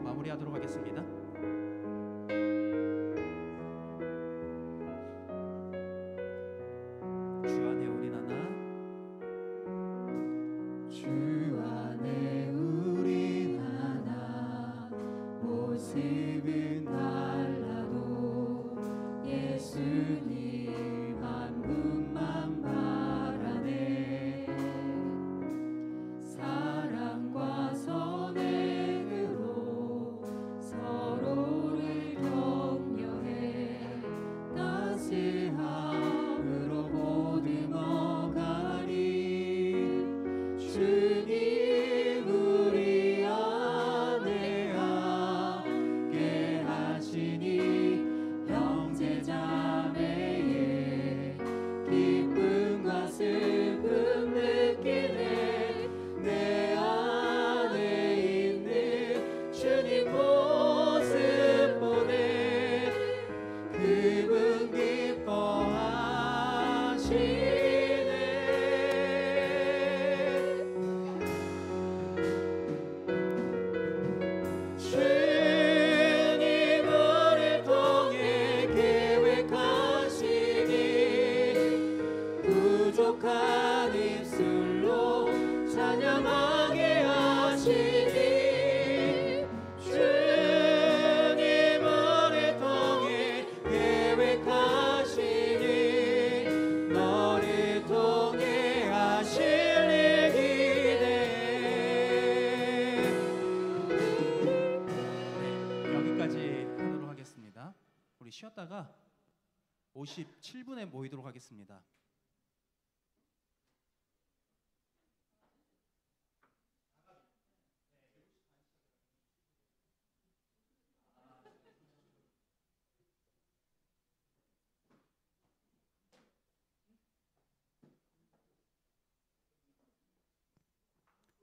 마무리하도록 하겠습니다. 주 안에 우린 하나, 주 안에 우린 하나, 모습은 달라도 예수님 한 분만 바라네. 사랑과 선행으로 서로를 격려해 따스함으로 보듬어가리. 주님 우리 안에 함께 하시니 형제자매의 기쁨과 슬픔 느끼네. 내 안에 있는 주님 모습 보네. 그분 기뻐하시네. 주님 우리를 통해 계획하시니 부족한 입술로 찬양하게 하시니. 주님 우리를 통해 계획하시니 너를 통해 하실 일 기대해. 여기까지 하도록 하겠습니다. 우리 쉬었다가 57분에 모이도록 하겠습니다.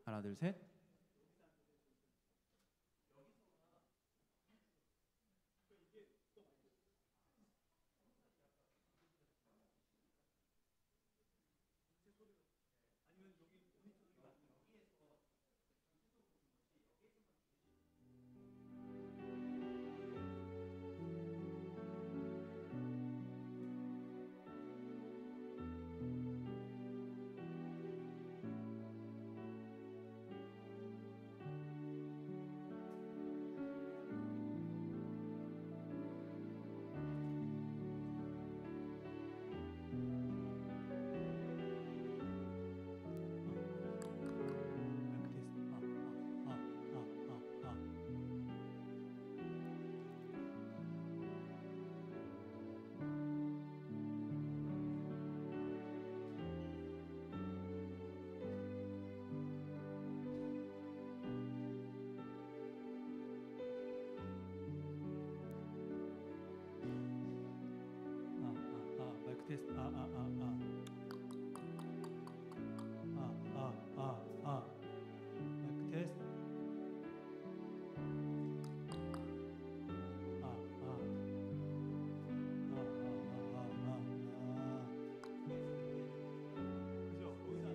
하나, 둘, 셋. 마이크 테스트. 마이크 테스트. 그죠? 거기서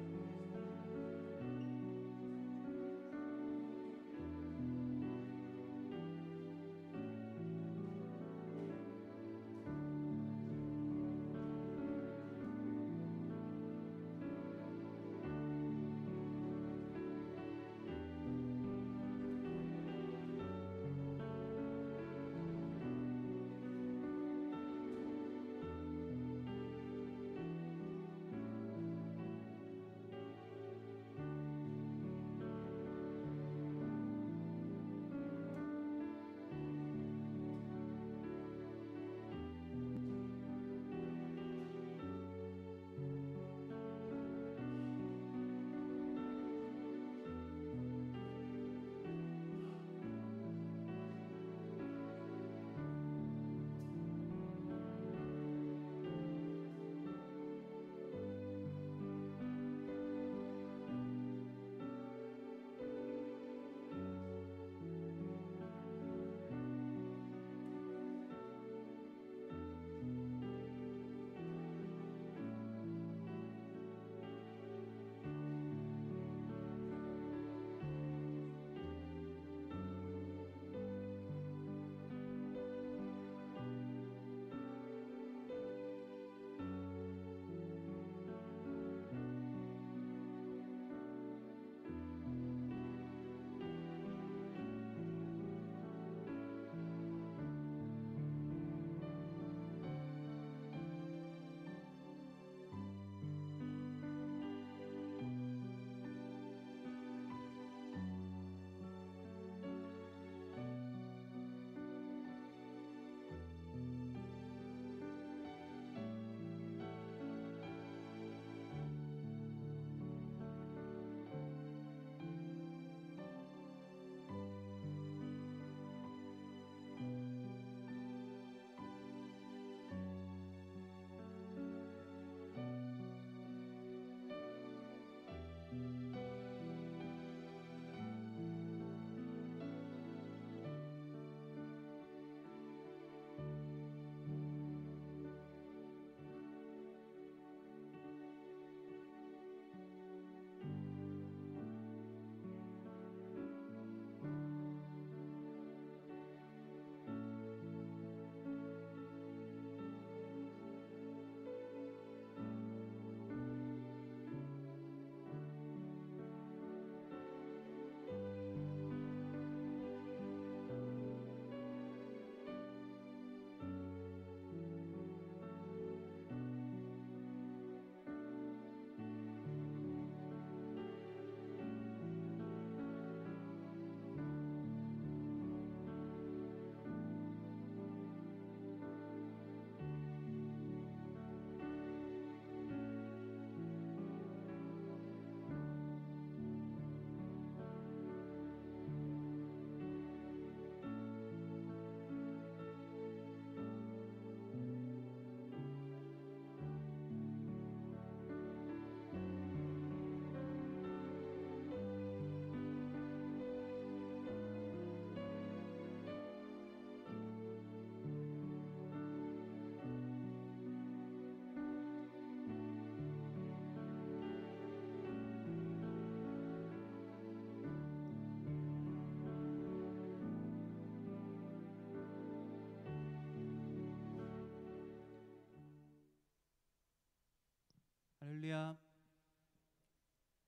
할렐루야.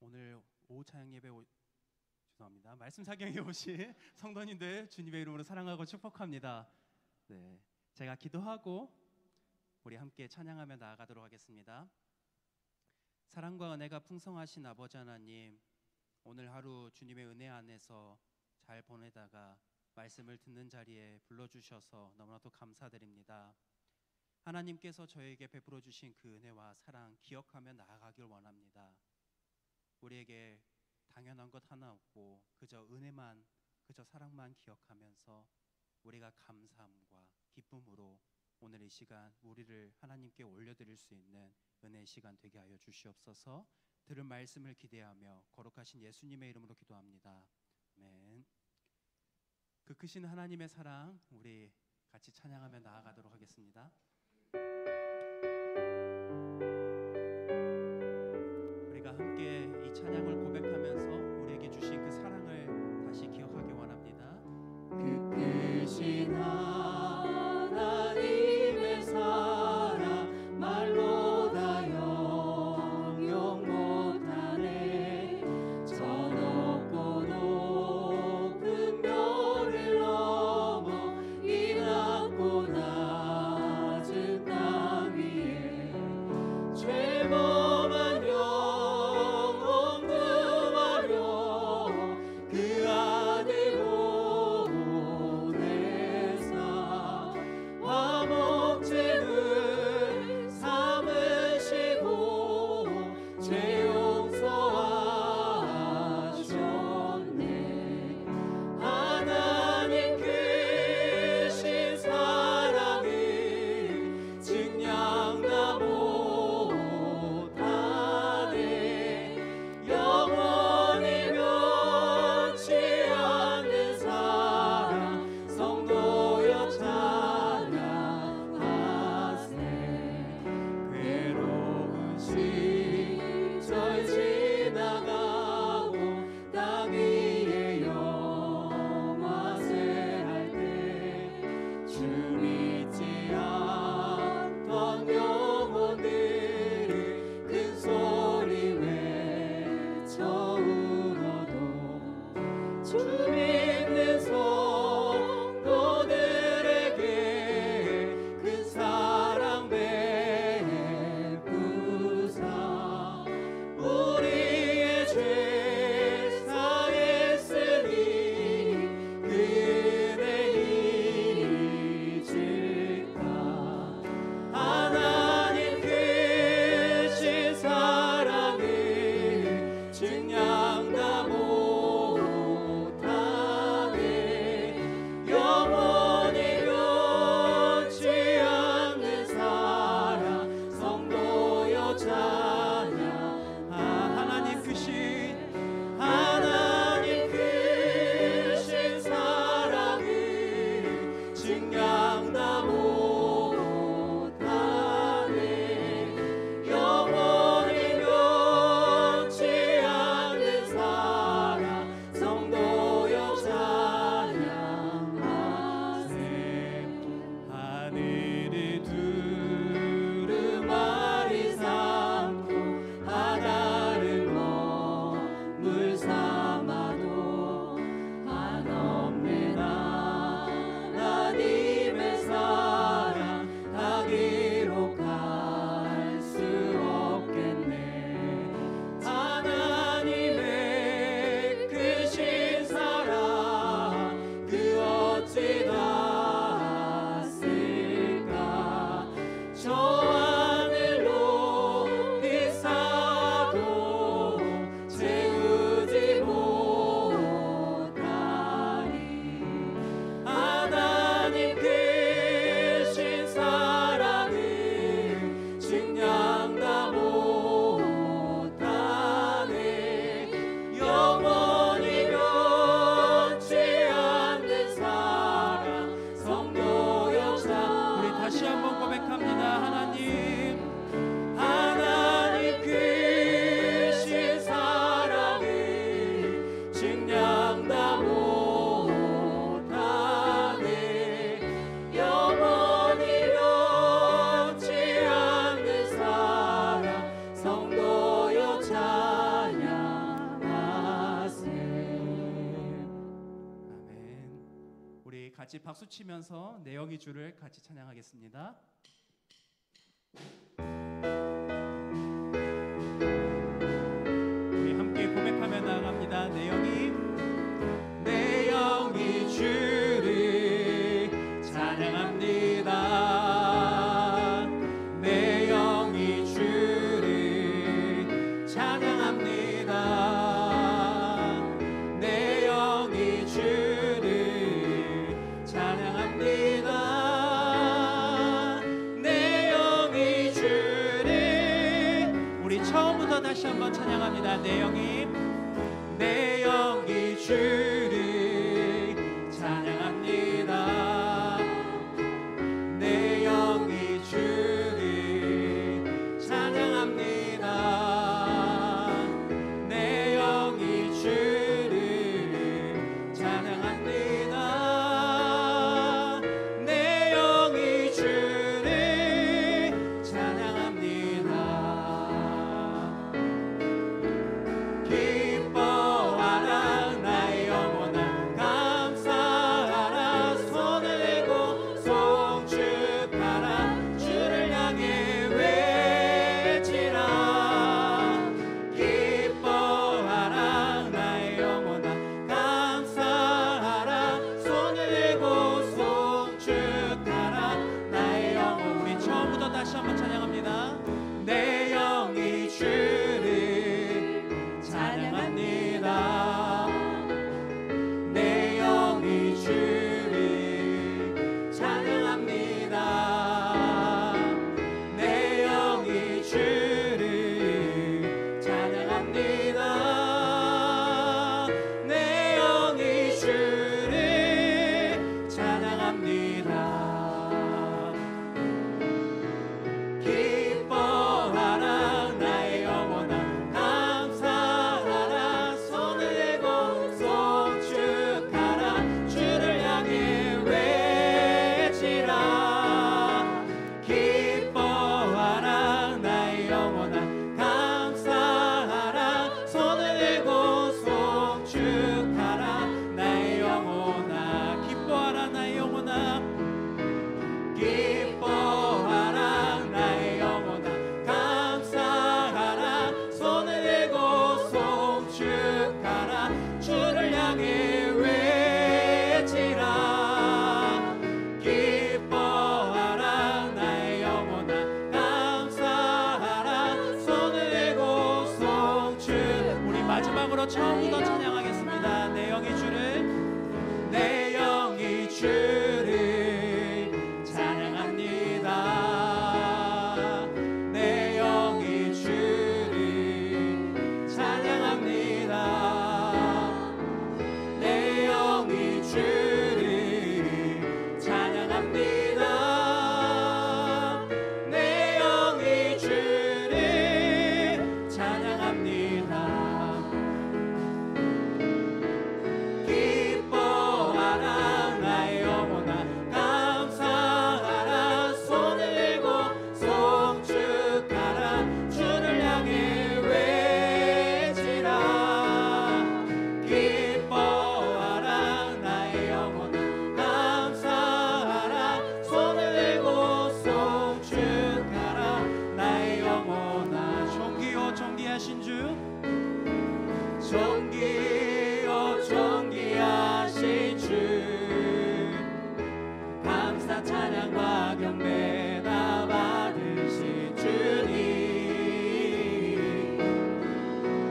오늘 오후 찬양 예배 죄송합니다. 말씀 사경에 오신 성도님들 주님의 이름으로 사랑하고 축복합니다. 네, 제가 기도하고 우리 함께 찬양하며 나아가도록 하겠습니다. 사랑과 은혜가 풍성하신 아버지 하나님, 오늘 하루 주님의 은혜 안에서 잘 보내다가 말씀을 듣는 자리에 불러주셔서 너무나도 감사드립니다. 하나님께서 저에게 베풀어 주신 그 은혜와 사랑 기억하며 나아가길 원합니다. 우리에게 당연한 것 하나 없고 그저 은혜만, 그저 사랑만 기억하면서 우리가 감사함과 기쁨으로 오늘 이 시간 우리를 하나님께 올려드릴 수 있는 은혜의 시간 되게 하여 주시옵소서. 들은 말씀을 기대하며 거룩하신 예수님의 이름으로 기도합니다. 아멘. 그 크신 하나님의 사랑 우리 같이 찬양하며 나아가도록 하겠습니다. 우리가 함께 이 찬양을 고백하면서 우리에게 주신 그 사랑을 다시 기억하기 원합니다. 그 크신 하나님의 사랑 말로 다 영영 못하네. 저 높고 높은 별을 넘어 이 낮고 낮은 땅 같이 박수 치면서 내 영이 주를 같이 찬양하겠습니다. 우리 함께 고백하며 나아갑니다. 내 영이 주를 찬양합니다. 내 영이 주를 찬양합니다. 내 영이 주를 찬양합니다. 내 영이 주를 우리 처음부터 다시 한번 찬양합니다. 내 영이 주를 찬양합니다. 내 영이 주를 찬양합니다. 내 영이 주를 찬양합니다. 내 영이 주를 찬양합니다. 기뻐하라 나의 영혼아, 감사하라 손을 내고 송축하라 주를 향해 외치라. 기뻐하라 나의 영혼아, 감사하라 손을 내고 송축하라 나의 영혼. 우리 처음부터 다시 한번 찬양합니다. 내 영이 주를 찬양합니다. 내 영이 주를 찬양합니다. 내 영이 주를 찬양합니다. 내 영이 주를 찬양합니다. 기뻐하라 나의 영혼아, 감사하라 손을 내고 송축하라 주를 향해 외치라. 기뻐하라 나의 영혼아, 감사하라 손을 내고 송축하라 나의 영혼아. 기뻐하라 나의 영혼아, 기뻐하라 나의 영혼아, 감사하라 손을 내고 송축하라 주를 향해 외치라. 기뻐하라 나의 영혼아, 감사하라 손을 내고 송축. 우리 마지막으로 처음부터 찬양하겠습니다. 내 영이 주를, 내 영이 주를 찬양합니다. 내 영이 주를 찬양합니다. 내 영이 주를 찬양합니다. 내 영이 주를 찬양합니다. 기뻐하라 나의 영혼아, 감사하라 손을 내고 송축하라 주를 향해 외치라. 기뻐하라 나의 영혼아, 감사하라 손을 내고 송축하라 나의 영혼아. 존귀요 존귀하신 주, 존귀요 존귀하신 주, 감사 찬양과 경배 다 받으신 주님.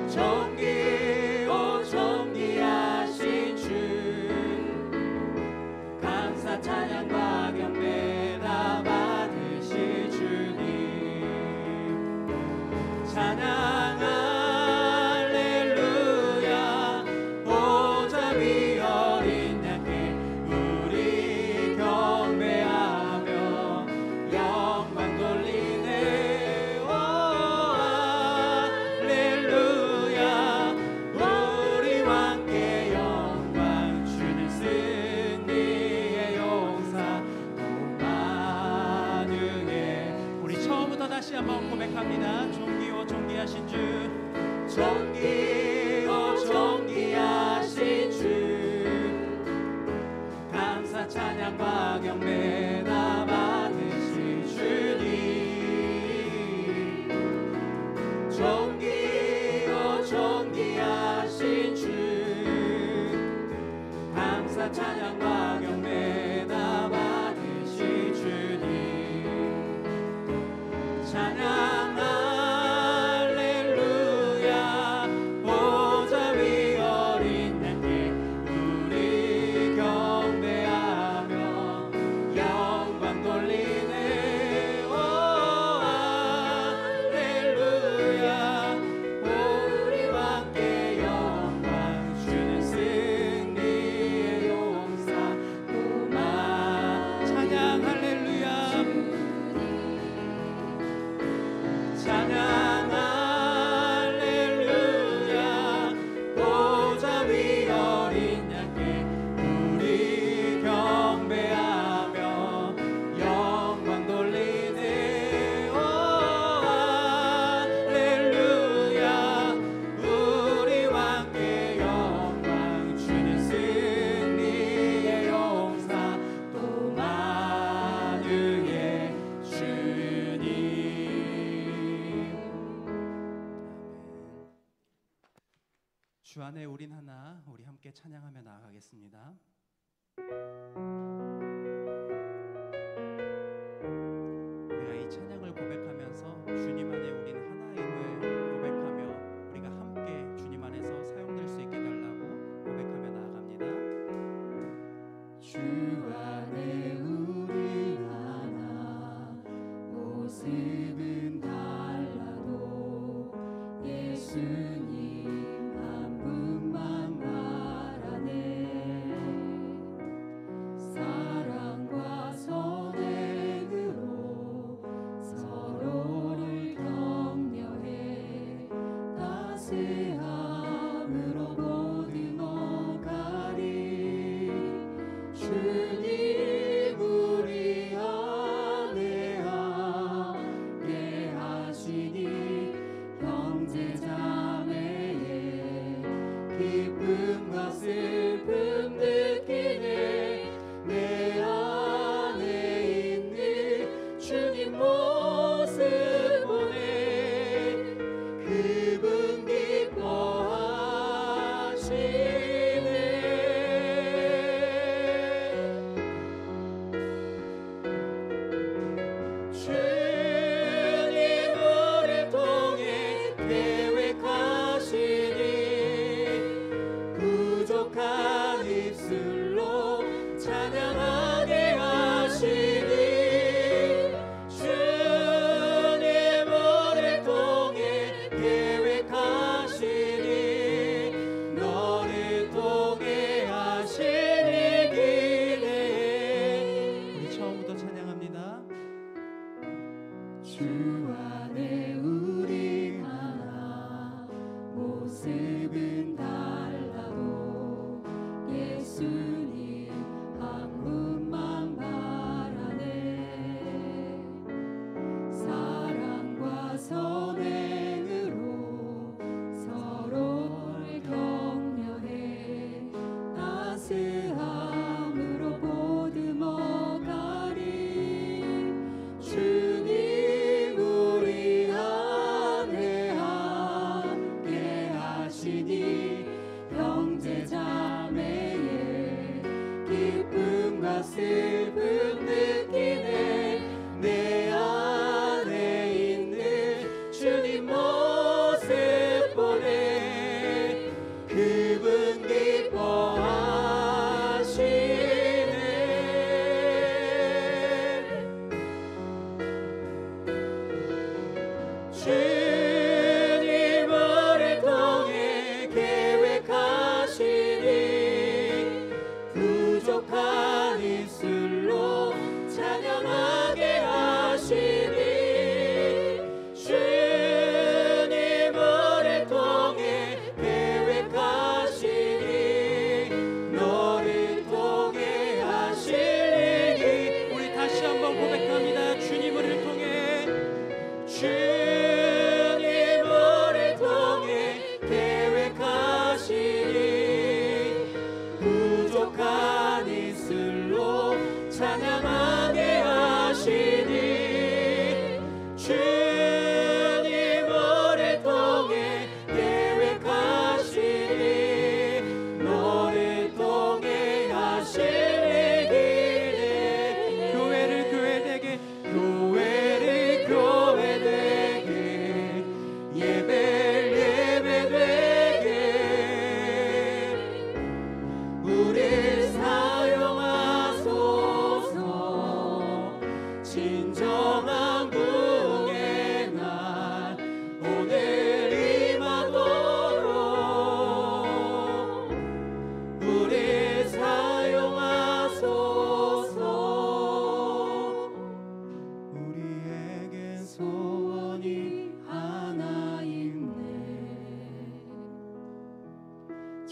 존귀요 존귀하신 주, 감사 찬양과 경배 다 받으신 주님. 찬양 할렐루야, 보좌 위 어린 양께 우리 경배하며 영광 돌리네. 오 할렐루야, 우리와 함께 영광 주는 승리의 용사 만유해. 우리 처음부터 다시 한번 고백합니다. 존귀요 존귀하신 주, 존귀요 존귀하신 주, 감사 찬양과 경배 다 받으실 주님 존귀요 존귀하신 주 감사 찬양과 경배 다 받으실 주님 찬양 주 안에 우린 하나, 우리 함께 찬양하며 나아가겠습니다. 우리가 이 찬양을 고백하면서 주님 안에 우린 하나임을 고백하며 우리가 함께 주님 안에서 사용될 수 있게 달라고 고백하며 나아갑니다. 주 안에 우린 하나 모습은 달라도 예수님 기쁨과 슬픔 느끼네 내 안에 있는 주님 모습 보네 그분 기뻐하시네 주님 우리를 통해 계획하시니 부족한 입술로 찬양하게 하시니 주님 우리를 통해 계획하시니 너를 통해 하시니 기대해 우리 처음부터 찬양합니다. 주 안에 우리 하나 모습은 달라도 예수님 한 분만 바라네 사랑과 선행으로 서로를 격려해 따스함으로 보듬어가리 주님 우리 안에 함께 하시니 형제자매의 기쁨과 슬픔 느끼네 내 안에 있는 주님 모습 보네 그분 기뻐하시네 주님 우리를 통해 계획하시니 부족한 입술로 찬양하게 하시니 주님 우리를 통해 계획하시니 너를 통해 하시니 우리 다시 한번 고백합니다. 주님 우리를 통해 주님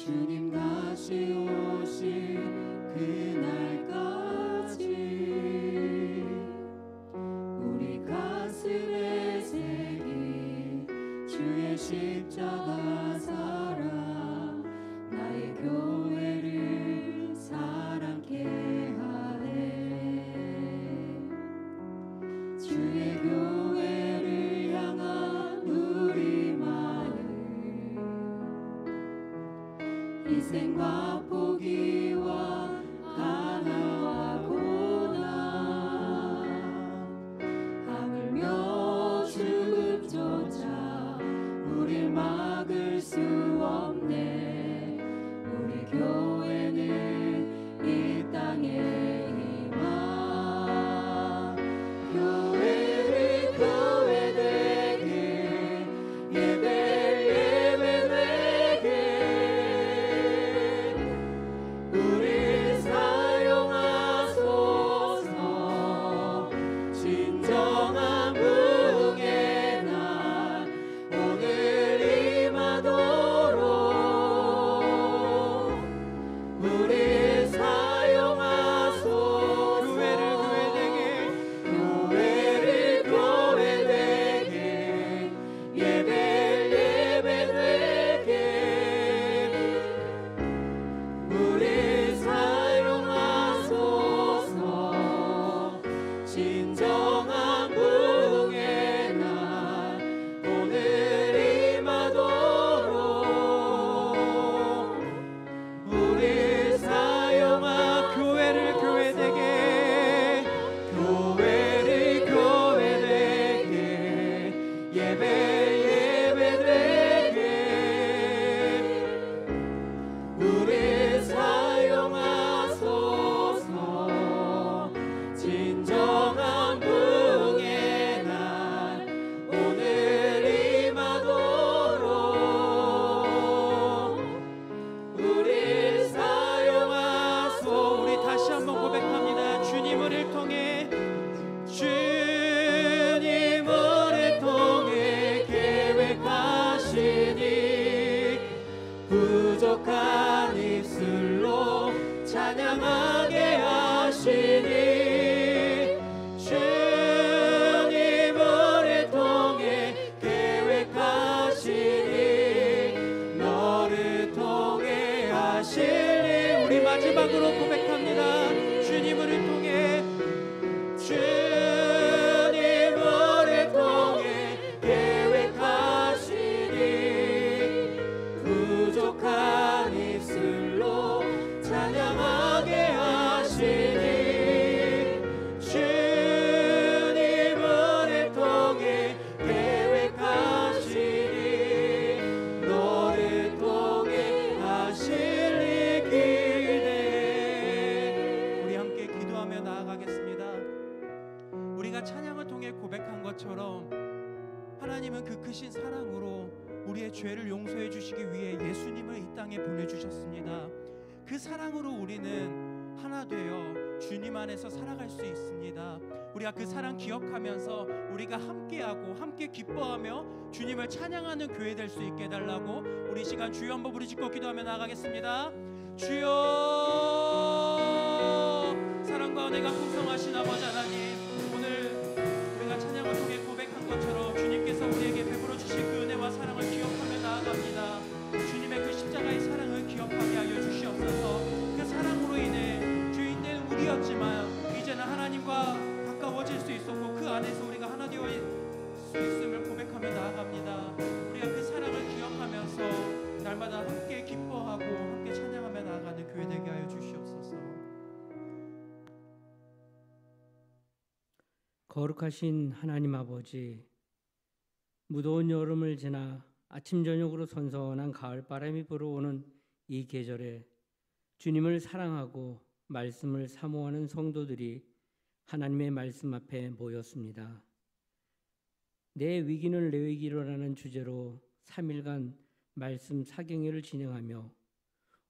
주님 다시 오실 그날까지 우리 가슴에 새긴 주의 십자가 사랑 나의 교회를 사랑케 하네. 주의 교회를 향한 우리 마음 희생과 포기와 가나하구나. 하물며 죽음조차 우릴 막을 수 없네. 우리 교회는 이 땅에 임하. 교회를 교회되게 예배를 예배되게 우리 사용하소서. 진정한 부흥의 날 오늘 임하도록 우리 사용하소서. 교회를 교회되게 예배를 예배되게 우리 사용하소서. 진정한 부흥의 날 오늘 임하도록 우리 사용하. 교회를 교회되게 교회를 교회되게 예배 예배되게 우리 사용하소서. 진정한 부흥의 날 오늘 임하도록 우리 사용하소서. 우리 다시 한번 고백합니다. 주님을 통해 주님을 통해 계획하시니 부족한 입술로 찬양하게 하시니 주님을 통해 계획하시니 너를 통해 하시니. 우리 마지막으로 고백합니다. 주님을 통해 주님을 통해 계획하시니 부족한 입술로 찬양하게 하시니 주님을 통해 계획하시니 너를 통해 하시니 기대. 우리 함께 기도하며 나아가겠습니다. 우리가 찬양을 통해 고백한 것처럼 하나님은 그 크신 사랑으로 우리의 죄를 용서해 주시기 위해 예수님을 이 땅에 보내주셨습니다. 그 사랑으로 우리는 하나 되어 주님 안에서 살아갈 수 있습니다. 우리가 그 사랑 기억하면서 우리가 함께하고 함께 기뻐하며 주님을 찬양하는 교회 될 수 있게 해달라고 우리 시간 주여 한번 부르짖고 기도하며 나아가겠습니다. 주여, 사랑과 은혜가 풍성하신 아버지 하나님, 오늘 우리가 찬양을 통해 고백한 것처럼 주님께서 우리에게 베풀어 주신 그 은혜와 사랑을 기억하며 나아갑니다. 주님의 그 십자가의 사랑을 기억하게 하여 주시옵소서. 그 사랑으로 인해 죄인된 우리였지만 이제는 하나님과 가까워질 수 있었고 그 안에서 우리가 하나 되어 수 있음을 고백하며 나아갑니다. 우리가 그 사랑을 기억하면서 날마다 함께 기뻐하고 함께 찬양하며 나아가는 교회 되게 하여 주시옵소서. 거룩하신 하나님 아버지, 무더운 여름을 지나 아침 저녁으로 선선한 가을바람이 불어오는 이 계절에 주님을 사랑하고 말씀을 사모하는 성도들이 하나님의 말씀 앞에 모였습니다. 내 위기는 내 위기로라는 주제로 3일간 말씀 사경회를 진행하며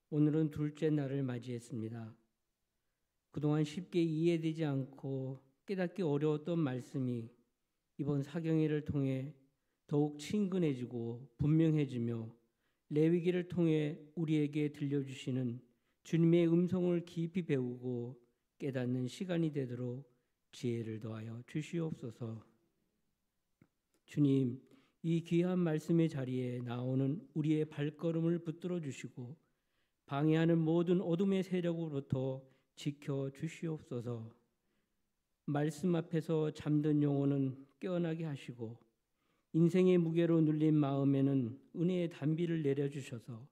오늘은 둘째 날을 맞이했습니다. 그동안 쉽게 이해되지 않고 깨닫기 어려웠던 말씀이 이번 사경회를 통해 더욱 친근해지고 분명해지며 레위기를 통해 우리에게 들려주시는 주님의 음성을 깊이 배우고 깨닫는 시간이 되도록 지혜를 더하여 주시옵소서. 주님, 이 귀한 말씀의 자리에 나오는 우리의 발걸음을 붙들어 주시고 방해하는 모든 어둠의 세력으로부터 지켜 주시옵소서. 말씀 앞에서 잠든 영혼은 깨어나게 하시고 인생의 무게로 눌린 마음에는 은혜의 단비를 내려주셔서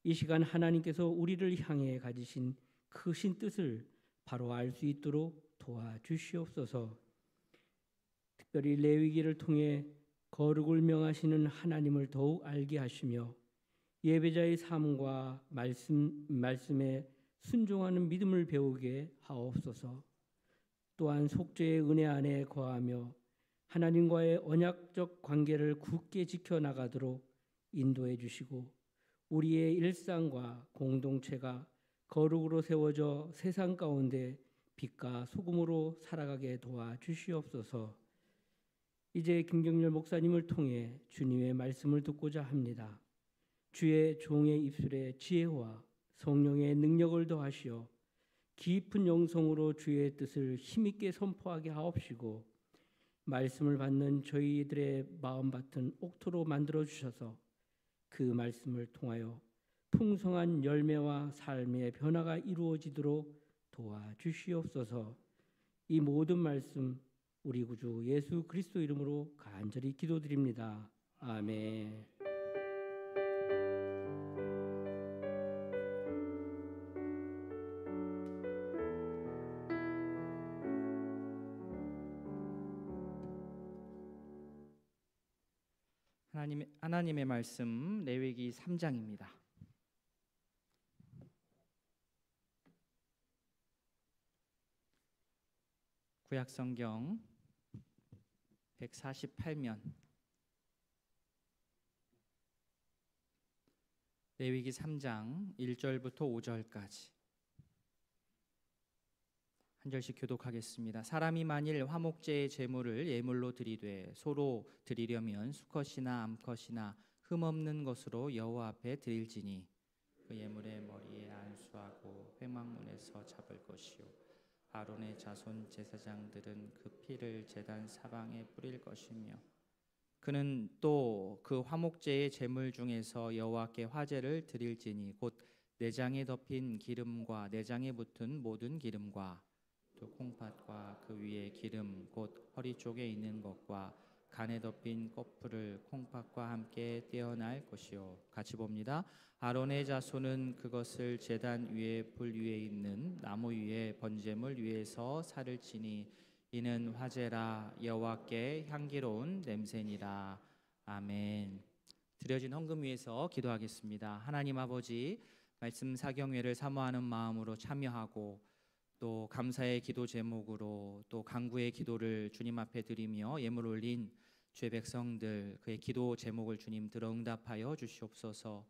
이 시간 하나님께서 우리를 향해 가지신 크신 뜻을 바로 알 수 있도록 도와주시옵소서. 특별히 레위기를 통해 거룩을 명하시는 하나님을 더욱 알게 하시며 예배자의 삶과 말씀에 순종하는 믿음을 배우게 하옵소서. 또한 속죄의 은혜 안에 거하며 하나님과의 언약적 관계를 굳게 지켜나가도록 인도해 주시고 우리의 일상과 공동체가 거룩으로 세워져 세상 가운데 빛과 소금으로 살아가게 도와주시옵소서. 이제 김경렬 목사님을 통해 주님의 말씀을 듣고자 합니다. 주의 종의 입술에 지혜와 성령의 능력을 더하시어 깊은 영성으로 주의 뜻을 힘있게 선포하게 하옵시고 말씀을 받는 저희들의 마음밭은 옥토로 만들어 주셔서 그 말씀을 통하여 풍성한 열매와 삶의 변화가 이루어지도록 도와주시옵소서. 이 모든 말씀 우리 구주 예수 그리스도 이름으로 간절히 기도드립니다. 아멘. 하나님의 말씀 레위기 3장입니다. 구약 성경 148면 레위기 3장 1절부터 5절까지 한 절씩 교독하겠습니다. 사람이 만일 화목제의 제물을 예물로 드리되 소로 드리려면 수컷이나 암컷이나 흠없는 것으로 여호와 앞에 드릴지니 그 예물의 머리에 안수하고 회막문에서 잡을 것이요 아론의 자손 제사장들은 그 피를 제단 사방에 뿌릴 것이며 그는 또 그 화목제의 제물 중에서 여호와께 화제를 드릴지니 곧 내장에 덮인 기름과 내장에 붙은 모든 기름과 또 콩팥과 그 위에 기름 곧 허리 쪽에 있는 것과 간에 덮인 꽃풀을 콩팥과 함께 떼어날 것이요. 같이 봅니다. 아론의 자손은 그것을 제단 위에 불 위에 있는 나무 위에 번제물 위에서 살을 치니 이는 화제라 여호와께 향기로운 냄새니라. 아멘. 드려진 헌금 위에서 기도하겠습니다. 하나님 아버지, 말씀 사경회를 사모하는 마음으로 참여하고 또 감사의 기도 제목으로 또 간구의 기도를 주님 앞에 드리며 예물 올린 주의 백성들 그의 기도 제목을 주님 들어 응답하여 주시옵소서.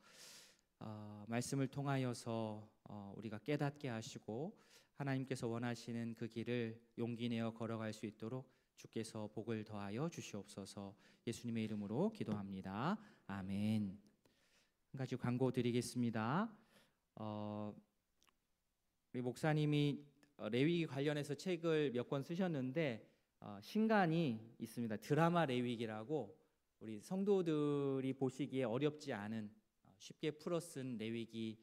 말씀을 통하여서 우리가 깨닫게 하시고 하나님께서 원하시는 그 길을 용기 내어 걸어갈 수 있도록 주께서 복을 더하여 주시옵소서. 예수님의 이름으로 기도합니다. 아멘. 한 가지 광고 드리겠습니다. 우리 목사님이 레위기 관련해서 책을 몇 권 쓰셨는데 신간이 있습니다. 드라마 레위기라고 우리 성도들이 보시기에 어렵지 않은 쉽게 풀어 쓴 레위기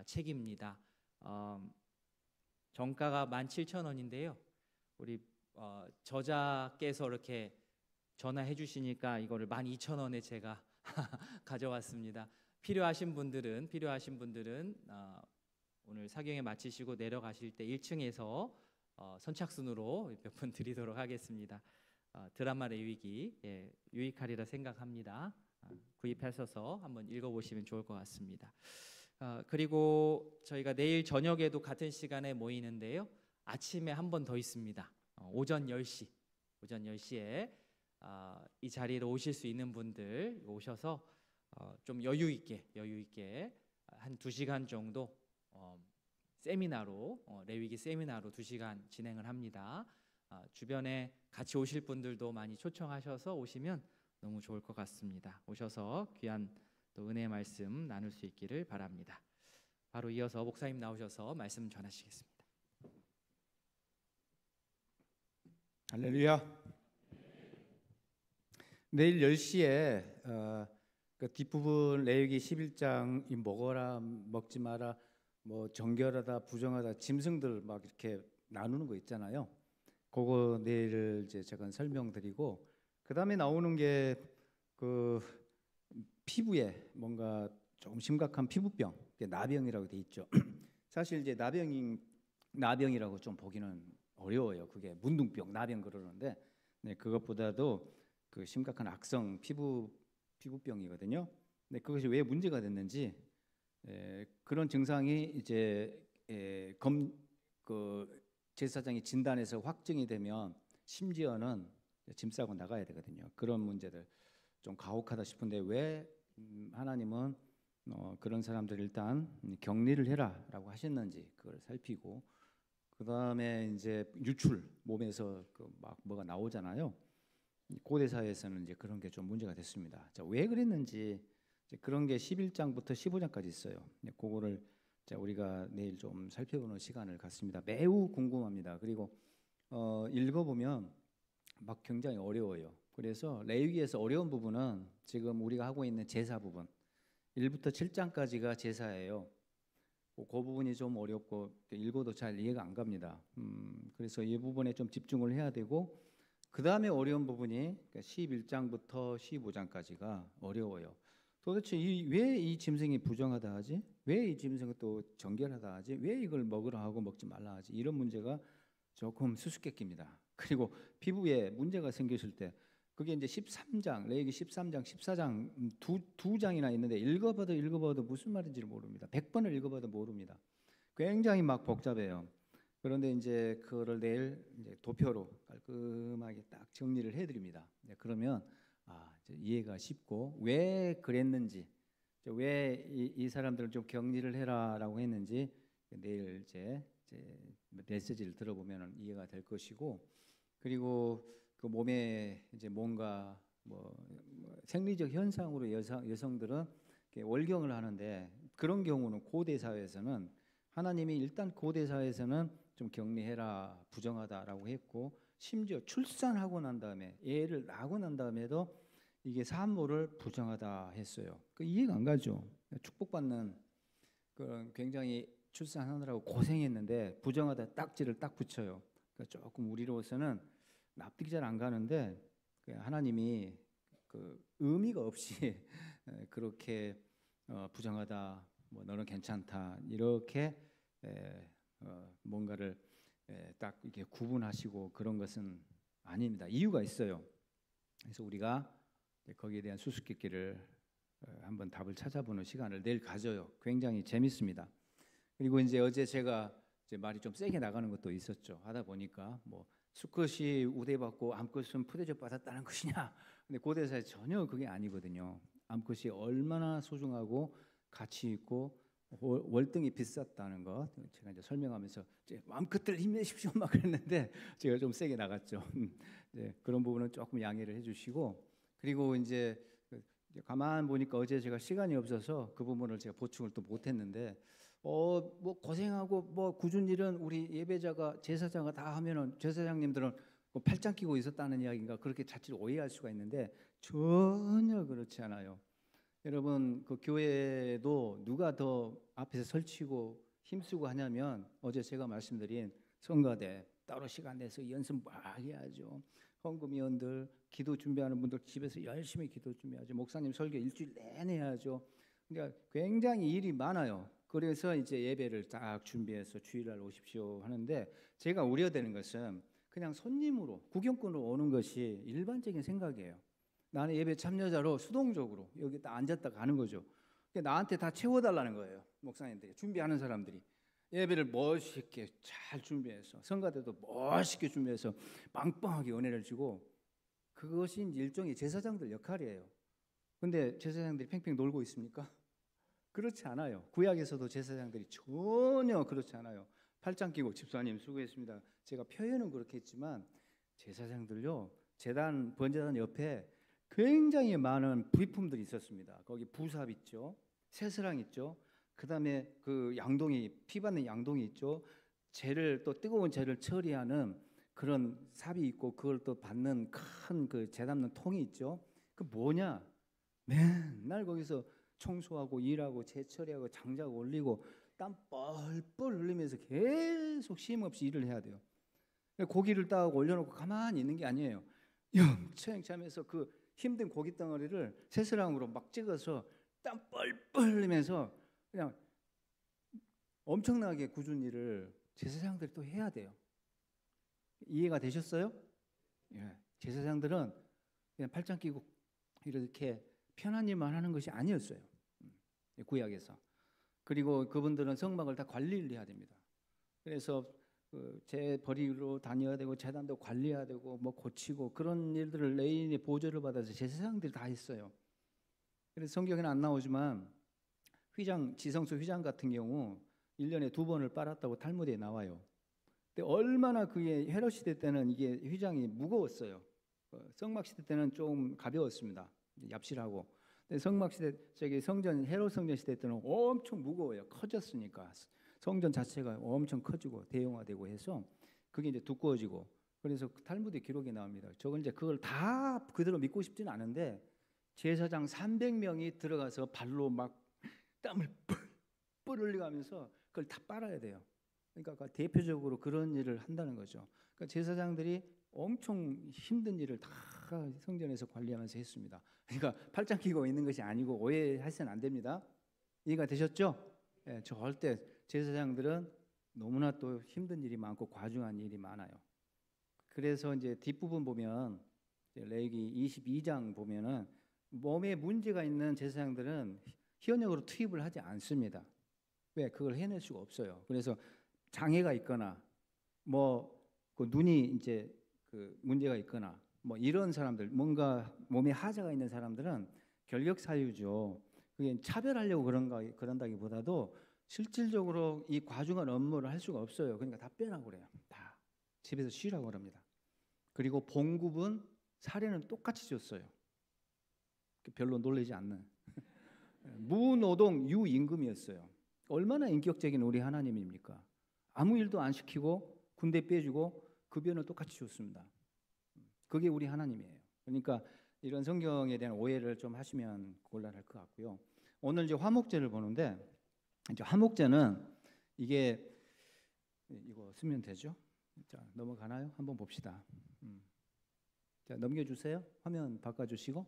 책입니다. 정가가 17,000원인데요. 우리 저자께서 이렇게 전화해 주시니까 이거를 12,000원에 제가 가져왔습니다. 필요하신 분들은 오늘 사경회 마치시고 내려가실 때 1층에서 선착순으로 몇 분 드리도록 하겠습니다. 드라마 레위기 유익하리라 생각합니다. 구입하셔서 한번 읽어보시면 좋을 것 같습니다. 그리고 저희가 내일 저녁에도 같은 시간에 모이는데요. 아침에 한 번 더 있습니다. 오전 10시에 이 자리로 오실 수 있는 분들 오셔서 좀 여유 있게 한 2시간 정도 세미나로 레위기 세미나로 2시간 진행을 합니다. 주변에 같이 오실 분들도 많이 초청하셔서 오시면 너무 좋을 것 같습니다. 오셔서 귀한 또 은혜의 말씀 나눌 수 있기를 바랍니다. 바로 이어서 목사님 나오셔서 말씀 전하시겠습니다. 할렐루야. 내일 10시에 그 뒷부분 레위기 11장 이 먹어라 먹지 마라 뭐 정결하다 부정하다 짐승들 막 이렇게 나누는 거 있잖아요. 그거 내일 이제 제가 설명드리고 그다음에 나오는 게 그 피부에 뭔가 조금 심각한 피부병, 나병이라고 돼 있죠. 사실 이제 나병이라고 좀 보기는 어려워요. 그게 문둥병, 나병 그러는데 네, 그것보다도 그 심각한 악성 피부병이거든요. 네, 그것이 왜 문제가 됐는지 그런 증상이 이제 그 제사장이 진단해서 확정이 되면 심지어는 짐 싸고 나가야 되거든요. 그런 문제들 좀 가혹하다 싶은데 왜 하나님은 그런 사람들 일단 격리를 해라라고 하셨는지 그걸 살피고 그 다음에 이제 유출 몸에서 그 막 뭐가 나오잖아요. 고대 사회에서는 이제 그런 게 좀 문제가 됐습니다. 자, 왜 그랬는지 이제 그런 게 11장부터 15장까지 있어요. 그거를 자, 우리가 내일 좀 살펴보는 시간을 갖습니다. 매우 궁금합니다. 그리고 읽어보면 막 굉장히 어려워요. 그래서 레위기에서 어려운 부분은 지금 우리가 하고 있는 제사 부분 1부터 7장까지가 제사예요. 그 부분이 좀 어렵고 읽어도 잘 이해가 안 갑니다. 그래서 이 부분에 좀 집중을 해야 되고 그 다음에 어려운 부분이 11장부터 15장까지가 어려워요. 도대체 왜 이 짐승이 부정하다 하지? 왜 이 짐승은 또 정결하다 하지? 왜 이걸 먹으라 하고 먹지 말라 하지? 이런 문제가 조금 수수께끼입니다. 그리고 피부에 문제가 생겼을 때 그게 이제 13장, 레위기 13장, 14장 두 장이나 있는데 읽어봐도 무슨 말인지를 모릅니다. 100번을 읽어봐도 모릅니다. 굉장히 막 복잡해요. 그런데 이제 그거를 내일 이제 도표로 깔끔하게 딱 정리를 해드립니다. 그러면 이제 이해가 쉽고 왜 그랬는지, 왜 이 사람들을 좀 격리를 해라라고 했는지 내일 이제 메시지를 들어보면 이해가 될 것이고, 그리고 그 몸에 이제 뭔가 뭐 생리적 현상으로 여성들은 월경을 하는데 그런 경우는 고대 사회에서는 하나님이 일단 고대 사회에서는 좀 격리해라 부정하다라고 했고 심지어 출산하고 난 다음에 애를 낳고 난 다음에도 이게 산모를 부정하다 했어요. 그 이해가 안 가죠. 축복받는 그런 굉장히 출산하느라고 고생했는데 부정하다 딱지를 딱 붙여요. 그러니까 조금 우리로서는 납득이 잘 안 가는데 하나님이 그 의미가 없이 그렇게 부정하다, 뭐 너는 괜찮다 이렇게 뭔가를 딱 이렇게 구분하시고 그런 것은 아닙니다. 이유가 있어요. 그래서 우리가 거기에 대한 수수께끼를 한번 답을 찾아보는 시간을 내일 가져요. 굉장히 재밌습니다. 그리고 이제 어제 제가 이제 말이 좀 세게 나가는 것도 있었죠. 하다 보니까 뭐 수컷이 우대받고 암컷은 푸대접 받았다는 것이냐? 근데 고대사에 전혀 그게 아니거든요. 암컷이 얼마나 소중하고 가치 있고 월등히 비쌌다는 것 제가 이제 설명하면서 이제 암컷들 힘내십시오 막 그랬는데 제가 좀 세게 나갔죠. 네, 그런 부분은 조금 양해를 해주시고, 그리고 이제 가만 보니까 어제 제가 시간이 없어서 그 부분을 제가 보충을 또 못했는데 뭐 고생하고 뭐 굳은 일은 우리 예배자가 제사장가 다 하면은 제사장님들은 뭐 팔짱 끼고 있었다는 이야기인가 그렇게 자칫 오해할 수가 있는데 전혀 그렇지 않아요. 여러분 그 교회도 누가 더 앞에서 설치고 힘쓰고 하냐면 어제 제가 말씀드린 성가대 따로 시간 내서 연습 막 해야죠. 헌금위원들 기도 준비하는 분들 집에서 열심히 기도 준비하죠. 목사님 설교 일주일 내내 해야죠. 그러니까 굉장히 일이 많아요. 그래서 이제 예배를 딱 준비해서 주일날 오십시오 하는데 제가 우려되는 것은 그냥 손님으로 구경꾼으로 오는 것이 일반적인 생각이에요. 나는 예배 참여자로 수동적으로 여기 딱 앉았다 가는 거죠. 나한테 다 채워달라는 거예요. 목사님들이 준비하는 사람들이 예배를 멋있게 잘 준비해서 성가대도 멋있게 준비해서 빵빵하게 은혜를 주고 그것이 일종의 제사장들 역할이에요. 근데 제사장들이 팽팽 놀고 있습니까? 그렇지 않아요. 구약에서도 제사장들이 전혀 그렇지 않아요. 팔짱 끼고 집사님 수고했습니다. 제가 표현은 그렇게 했지만 제사장들요 번제단 옆에 굉장히 많은 부품들이 있었습니다. 거기 부삽 있죠, 쇠스랑 있죠, 그다음에 그 양동이, 피 받는 양동이 있죠, 재를 또 뜨거운 재를 처리하는 그런 삽이 있고, 그걸 또 받는 큰 그 재 담는 통이 있죠. 그 뭐냐? 맨날 거기서 청소하고 일하고 재 처리하고 장작 올리고 땀 뻘뻘 흘리면서 계속 쉼 없이 일을 해야 돼요. 고기를 딱 올려놓고 가만히 있는 게 아니에요. 영체영체하면서 그 힘든 고기 덩어리를 쇠스랑으로 막 찍어서 땀 뻘뻘 흘리면서 그냥 엄청나게 굳은 일을 제사장들이 또 해야 돼요. 이해가 되셨어요? 예. 제사장들은 그냥 팔짱 끼고 이렇게 편한 일만 하는 것이 아니었어요. 구약에서. 그리고 그분들은 성막을 다 관리를 해야 됩니다. 그래서 재 버리러 다녀야 되고 제단도 관리해야 되고 뭐 고치고 그런 일들을 레인의 보조를 받아서 제사장들이 다 했어요. 그래서 성경에는 안 나오지만 휘장, 지성소 휘장 같은 경우 1년에 2번을 빨았다고 탈무드에 나와요. 근데 얼마나 그게 헤롯 시대 때는 이게 휘장이 무거웠어요. 성막 시대 때는 좀 가벼웠습니다. 얍실하고. 근데 성막 시대, 저기 성전, 헤롯 성전 시대 때는 엄청 무거워요. 커졌으니까. 성전 자체가 엄청 커지고 대형화되고 해서 그게 이제 두꺼워지고, 그래서 탈무드 기록이 나옵니다. 저걸 이제 그걸 다 그대로 믿고 싶지는 않은데 제사장 300명이 들어가서 발로 막 땀을 뻘뻘 흘려가면서 그걸 다 빨아야 돼요. 그러니까 대표적으로 그런 일을 한다는 거죠. 그러니까 제사장들이 엄청 힘든 일을 다 성전에서 관리하면서 했습니다. 그러니까 팔짱 끼고 있는 것이 아니고 오해하시면 안 됩니다. 이해가 되셨죠? 예, 절대 제사장들은 너무나 또 힘든 일이 많고 과중한 일이 많아요. 그래서 이제 뒷부분 보면 레위기 22장 보면은 몸에 문제가 있는 제사장들은 현역으로 투입을 하지 않습니다. 왜? 그걸 해낼 수가 없어요. 그래서 장애가 있거나 뭐 그 눈이 이제 그 문제가 있거나 뭐 이런 사람들, 뭔가 몸에 하자가 있는 사람들은 결격 사유죠. 그게 차별하려고 그런다기보다도 실질적으로 이 과중한 업무를 할 수가 없어요. 그러니까 다 빼라고 그래요. 다 집에서 쉬라고 그럽니다. 그리고 봉급은 사례는 똑같이 줬어요. 별로 놀라지 않는 무노동 유임금이었어요. 얼마나 인격적인 우리 하나님입니까? 아무 일도 안 시키고 군대 빼주고 급여는 똑같이 줬습니다. 그게 우리 하나님이에요. 그러니까 이런 성경에 대한 오해를 좀 하시면 곤란할 것 같고요. 오늘 이제 화목제를 보는데, 이제 화목제는 이게 이거 쓰면 되죠? 자, 넘어가나요? 한번 봅시다. 자, 넘겨주세요. 화면 바꿔주시고.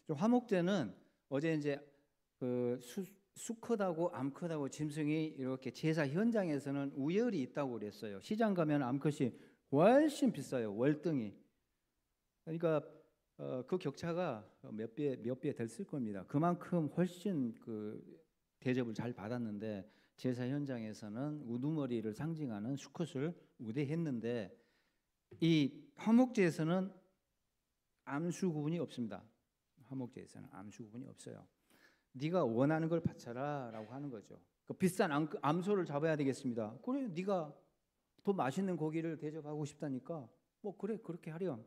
화목제는 어제 이제 그 수컷하고 암컷하고 짐승이 이렇게 제사 현장에서는 우열이 있다고 그랬어요. 시장 가면 암컷이 훨씬 비싸요. 월등히. 그러니까 그 격차가 몇 배 됐을 겁니다. 그만큼 훨씬 그 대접을 잘 받았는데 제사 현장에서는 우두머리를 상징하는 수컷을 우대했는데, 이 화목제에서는 암수 구분이 없습니다. 화목제에서는 암수 구분이 없어요. 네가 원하는 걸 바쳐라라고 하는 거죠. 그 비싼 암소를 잡아야 되겠습니다. 그래, 네가 더 맛있는 고기를 대접하고 싶다니까 뭐 그래, 그렇게 하렴.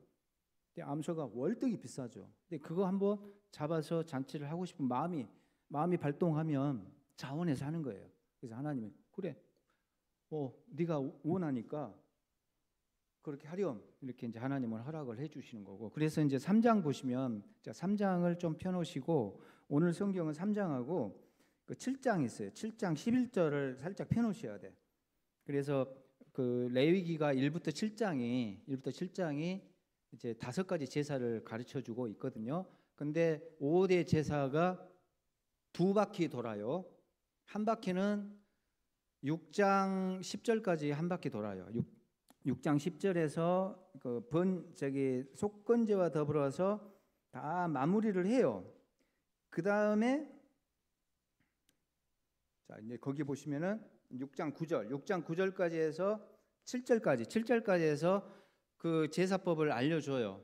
근데 암소가 월등히 비싸죠. 근데 그거 한번 잡아서 잔치를 하고 싶은 마음이 발동하면 자원해서 하는 거예요. 그래서 하나님은 그래, 네가 원하니까 그렇게 하렴, 이렇게 이제 하나님은 허락을 해주시는 거고. 그래서 이제 3장 보시면, 자, 3장을 좀 펴놓으시고, 오늘 성경은 3장하고 그 7장 있어요. 7장 11절을 살짝 펴놓으셔야 돼. 그래서 그 레위기가 1부터 7장이 이제 5가지 제사를 가르쳐주고 있거든요. 근데 5대 제사가 2바퀴 돌아요. 한 바퀴는 6장 10절까지 한 바퀴 돌아요. 6장 10절에서 그 속건제와 더불어서 다 마무리를 해요. 그 다음에 자, 이제 거기 보시면은 6장 9절까지 해서 7절까지 해서 그 제사법을 알려줘요.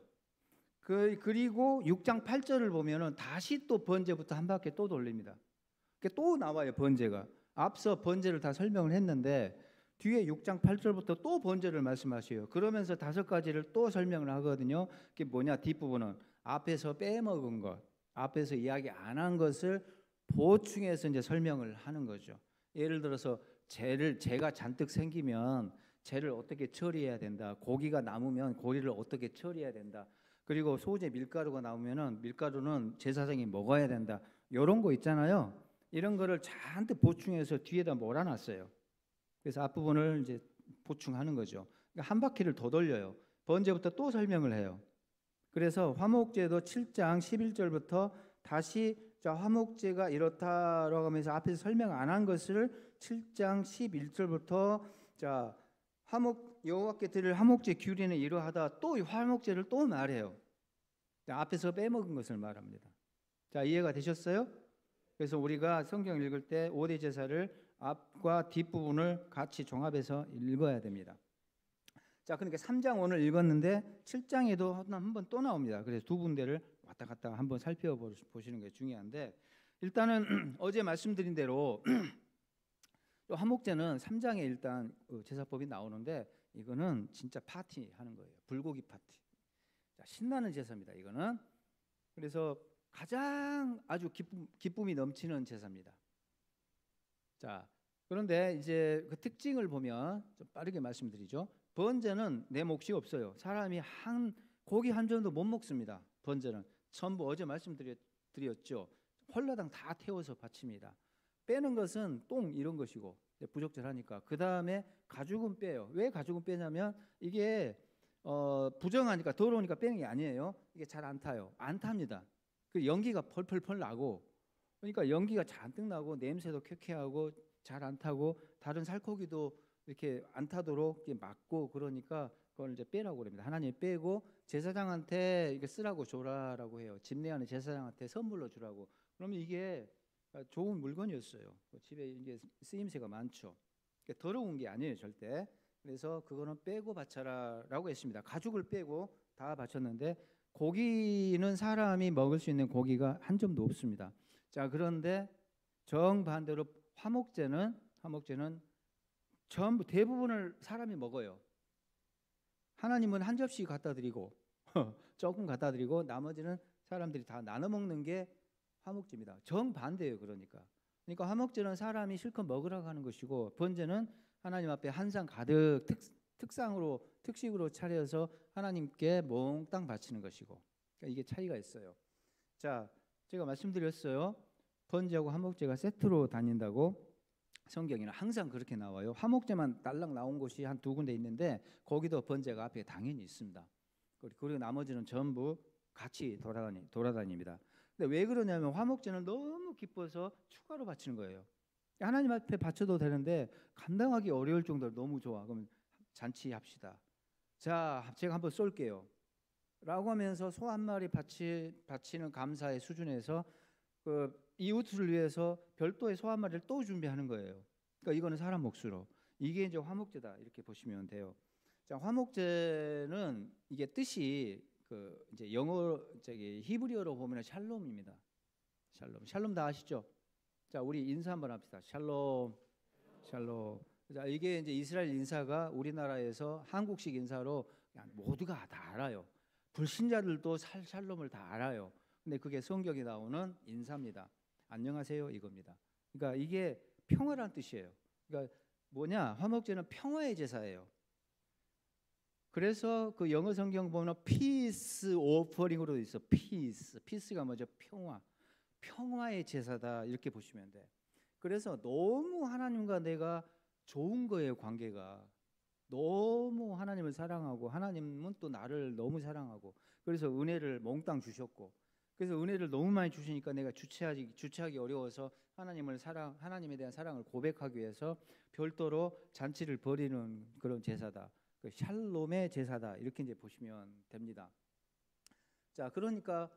그리고 6장 8절을 보면은 다시 또 번제부터 한 바퀴 또 돌립니다. 또 나와요, 번제가. 앞서 번제를 다 설명을 했는데 뒤에 6장 8절부터 또 번제를 말씀하셔요. 그러면서 5가지를 또 설명을 하거든요. 그게 뭐냐? 뒷부분은 앞에서 빼먹은 것, 앞에서 이야기 안 한 것을 보충해서 이제 설명을 하는 거죠. 예를 들어서 재가 잔뜩 생기면 재를 어떻게 처리해야 된다. 고기가 남으면 고기를 어떻게 처리해야 된다. 그리고 소재 밀가루가 나오면은 밀가루는 제사장이 먹어야 된다. 이런 거 있잖아요. 이런 거를 잔뜩 보충해서 뒤에다 몰아놨어요. 그래서 앞부분을 이제 보충하는 거죠. 그러니까 한 바퀴를 더 돌려요. 번제부터 또 설명을 해요. 그래서 화목제도 7장 11절부터 다시 자 화목제가 이렇다라고 하면서 앞에서 설명 안 한 것을 7장 11절부터 자 여호와께 드릴 화목제 규례는 이러하다 또 이 화목제를 또 말해요. 앞에서 빼먹은 것을 말합니다. 자 이해가 되셨어요? 그래서 우리가 성경 읽을 때 5대 제사를 앞과 뒷부분을 같이 종합해서 읽어야 됩니다. 자, 그러니까 3장 오늘 읽었는데 7장에도 한 번 또 나옵니다. 그래서 두 군데를 왔다 갔다 한번 살펴보시는 게 중요한데 일단은 어제 말씀드린 대로 화목제는 3장에 일단 제사법이 나오는데 이거는 진짜 파티 하는 거예요. 불고기 파티. 자, 신나는 제사입니다. 이거는. 그래서 가장 아주 기쁨이 넘치는 제사입니다. 자, 그런데 이제 그 특징을 보면 좀 빠르게 말씀드리죠. 번제는 내 몫이 없어요. 사람이 고기 한 점도 못 먹습니다. 번제는 전부 어제 말씀드렸죠. 홀라당 다 태워서 바칩니다. 빼는 것은 똥 이런 것이고 부적절하니까. 그 다음에 가죽은 빼요. 왜 가죽은 빼냐면 이게 부정하니까 더러우니까 빼는 게 아니에요. 이게 잘 안 타요. 안 탑니다. 그 연기가 펄펄펄 나고 그러니까 연기가 잔뜩 나고 냄새도 쾌쾌하고 잘 안 타고 다른 살코기도 이렇게 안 타도록 이렇게 막고 그러니까 그걸 이제 빼라고 그럽니다. 하나님 빼고 제사장한테 이게 쓰라고 줘라라고 해요. 집례하는 제사장한테 선물로 주라고. 그러면 이게 좋은 물건이었어요. 집에 이게 쓰임새가 많죠. 그러니까 더러운 게 아니에요 절대. 그래서 그거는 빼고 바쳐라라고 했습니다. 가죽을 빼고 다 바쳤는데 고기는 사람이 먹을 수 있는 고기가 한 점도 없습니다. 자 그런데 정반대로 화목제는 전부 대부분을 사람이 먹어요. 하나님은 한 접시 갖다 드리고 조금 갖다 드리고 나머지는 사람들이 다 나눠 먹는 게 화목제입니다. 정반대예요. 그러니까 화목제는 사람이 실컷 먹으라고 하는 것이고 번제는 하나님 앞에 한 상 가득 특식으로 차려서 하나님께 몽땅 바치는 것이고 그러니까 이게 차이가 있어요. 자 제가 말씀드렸어요. 번제하고 화목제가 세트로 다닌다고. 성경에는 항상 그렇게 나와요. 화목제만 딸랑 나온 곳이 한 두 군데 있는데 거기도 번제가 앞에 당연히 있습니다. 그리고 나머지는 전부 같이 돌아다닙니다. 근데 왜 그러냐면 화목제는 너무 기뻐서 추가로 바치는 거예요. 하나님 앞에 바쳐도 되는데 감당하기 어려울 정도로 너무 좋아. 그러면 잔치합시다. 자, 제가 한번 쏠게요. 라고 하면서 소 한 마리 바치는 감사의 수준에서 그 이웃을 위해서 별도의 소 한 마리를 또 준비하는 거예요. 그러니까 이거는 사람 몫으로. 이게 이제 화목제다 이렇게 보시면 돼요. 자, 화목제는 이게 뜻이 그 이제 히브리어로 보면 샬롬입니다. 샬롬 다 아시죠? 자, 우리 인사 한번 합시다. 샬롬. 자, 이게 이제 이스라엘 인사가 우리나라에서 한국식 인사로 그냥 모두가 다 알아요. 불신자들도 샬롬을 다 알아요. 근데 그게 성경에 나오는 인사입니다. 안녕하세요 이겁니다. 그러니까 이게 평화라는 뜻이에요. 그러니까 뭐냐? 화목제는 평화의 제사예요. 그래서 그 영어 성경 보면 peace offering으로 돼 있어. peace가 뭐죠? 평화의 제사다 이렇게 보시면 돼. 그래서 너무 하나님과 내가 좋은 거예요. 관계가 너무 하나님을 사랑하고 하나님은 또 나를 너무 사랑하고 그래서 은혜를 몽땅 주셨고 그래서 은혜를 너무 많이 주시니까 내가 주체하기 어려워서 하나님에 대한 사랑을 고백하기 위해서 별도로 잔치를 벌이는 그런 제사다. 그 샬롬의 제사다 이렇게 이제 보시면 됩니다. 자, 그러니까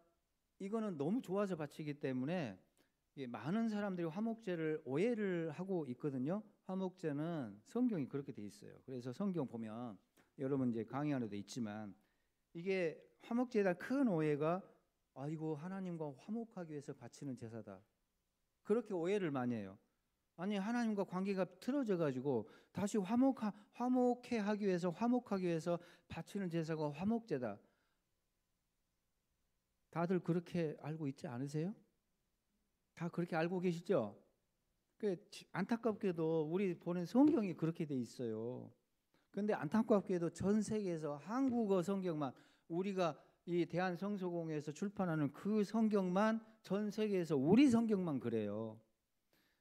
이거는 너무 좋아서 바치기 때문에 많은 사람들이 화목제를 오해를 하고 있거든요. 화목제는 성경이 그렇게 돼 있어요. 그래서 성경 보면 여러분 이제 강의 안에도 있지만 이게 화목제에 대한 큰 오해가 이거 하나님과 화목하기 위해서 바치는 제사다. 그렇게 오해를 많이 해요. 아니 하나님과 관계가 틀어져 가지고 다시 화목해 하기 위해서 화목하기 위해서 바치는 제사가 화목제다. 다들 그렇게 알고 있지 않으세요? 다 그렇게 알고 계시죠? 그 안타깝게도 우리 보는 성경이 그렇게 돼 있어요. 그런데 안타깝게도 전 세계에서 한국어 성경만, 우리가 이 대한성서공회에서 출판하는 그 성경만, 전 세계에서 우리 성경만 그래요.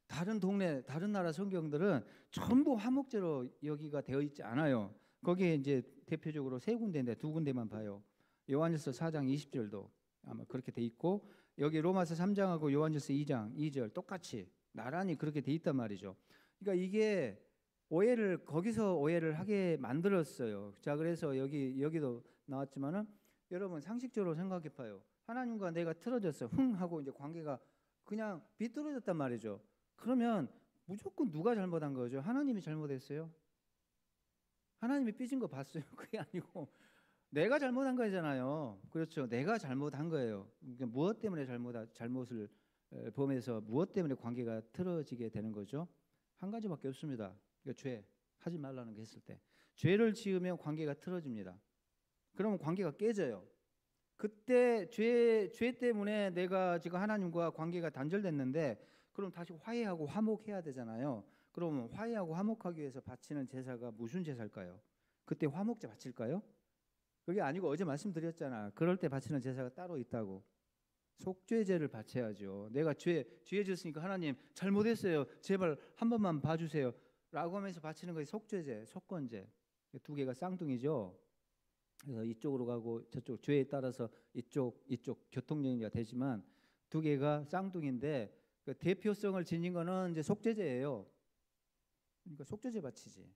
다른 동네, 다른 나라 성경들은 전부 화목제로 여기가 되어 있지 않아요. 거기에 이제 대표적으로 세 군데인데 두 군데만 봐요. 요한일서 4장 20절도 아마 그렇게 돼 있고, 여기 로마서 3장하고 요한일서 2장 2절 똑같이 나란히 그렇게 돼 있단 말이죠. 그러니까 이게 거기서 오해를 하게 만들었어요. 자, 그래서 여기도 나왔지만은 여러분 상식적으로 생각해 봐요. 하나님과 내가 틀어졌어. 하고 이제 관계가 그냥 비뚤어졌단 말이죠. 그러면 무조건 누가 잘못한 거죠? 하나님이 잘못했어요? 하나님이 삐진 거 봤어요? 그게 아니고 내가 잘못한 거잖아요. 그렇죠. 내가 잘못한 거예요. 그러니까 무엇 때문에 잘못을 범해서 무엇 때문에 관계가 틀어지게 되는 거죠? 한 가지밖에 없습니다. 그러니까 죄, 하지 말라는 거 했을 때 죄를 지으면 관계가 틀어집니다. 그러면 관계가 깨져요. 그때 죄 때문에 내가 지금 하나님과 관계가 단절됐는데, 그럼 다시 화해하고 화목해야 되잖아요. 그러면 화해하고 화목하기 위해서 바치는 제사가 무슨 제사일까요? 그때 화목제 바칠까요? 그게 아니고 어제 말씀드렸잖아. 그럴 때 바치는 제사가 따로 있다고. 속죄제를 바쳐야죠. 내가 죄 지었으니까 하나님 잘못했어요. 제발 한 번만 봐주세요. 라고 하면서 바치는 것이 속죄제, 속건제. 두 개가 쌍둥이죠. 그래서 이쪽으로 가고 저쪽 죄에 따라서 이쪽 교통정리가 되지만 두 개가 쌍둥이인데, 그 대표성을 지닌 거는 이제 속죄제예요. 그러니까 속죄제 바치지.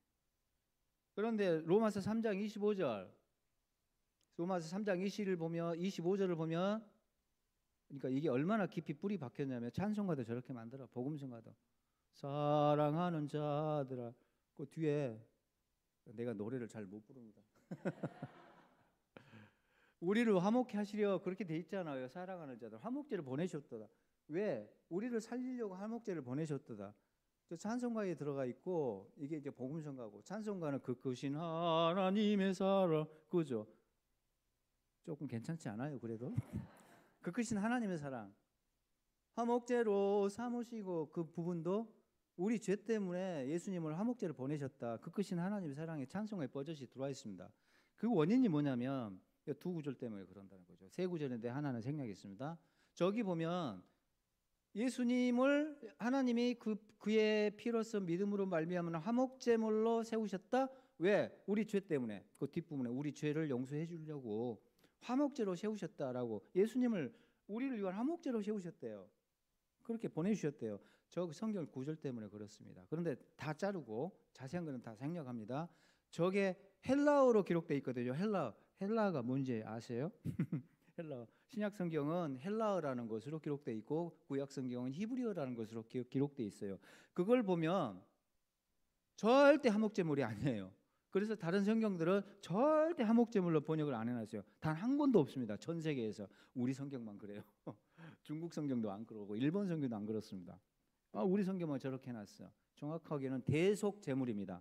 그런데 로마서 3장 25절, 로마서 3장 25절을 보면, 그러니까 이게 얼마나 깊이 뿌리 박혔냐면, 찬송가도 저렇게 만들어. 복음성가도 사랑하는 자들아, 그 뒤에 내가 노래를 잘 못 부릅니다. 우리를 화목케 하시려 그렇게 돼 있잖아요. 사랑하는 자들 화목제를 보내셨도다. 왜? 우리를 살리려고 화목제를 보내셨도다. 저 찬송가에 들어가 있고, 이게 이제 복음성가고, 찬송가는 그 크신 하나님의 사랑, 그죠? 조금 괜찮지 않아요? 그래도 그 크신 하나님의 사랑 화목제로 삼으시고, 그 부분도 우리 죄 때문에 예수님을 화목제를 보내셨다. 그 크신 하나님의 사랑에 찬송의 버젓이 들어와 있습니다. 그 원인이 뭐냐면 두 구절 때문에 그런다는 거죠. 세 구절인데 하나는 생략이 있습니다. 저기 보면 예수님을 하나님이 그의 피로서 믿음으로 말미암은 화목제물로 세우셨다. 왜? 우리 죄 때문에. 그 뒷부분에 우리 죄를 용서해 주려고 화목제로 세우셨다라고, 예수님을 우리를 위한 화목제로 세우셨대요. 그렇게 보내주셨대요. 저 성경 구절 때문에 그렇습니다. 그런데 다 자르고 자세한 거는 다 생략합니다. 저게 헬라어로 기록되어 있거든요. 헬라어가 뭔지 아세요? 헬라어. 신약 성경은 헬라어라는 것으로 기록되어 있고, 구약 성경은 히브리어라는 것으로 기록되어 있어요. 그걸 보면 절대 화목제물이 아니에요. 그래서 다른 성경들은 절대 화목제물로 번역을 안 해놨어요. 단 한 권도 없습니다. 전 세계에서. 우리 성경만 그래요. 중국 성경도 안 그러고 일본 성경도 안 그렇습니다. 우리 성경만 저렇게 해놨어. 정확하게는 대속제물입니다.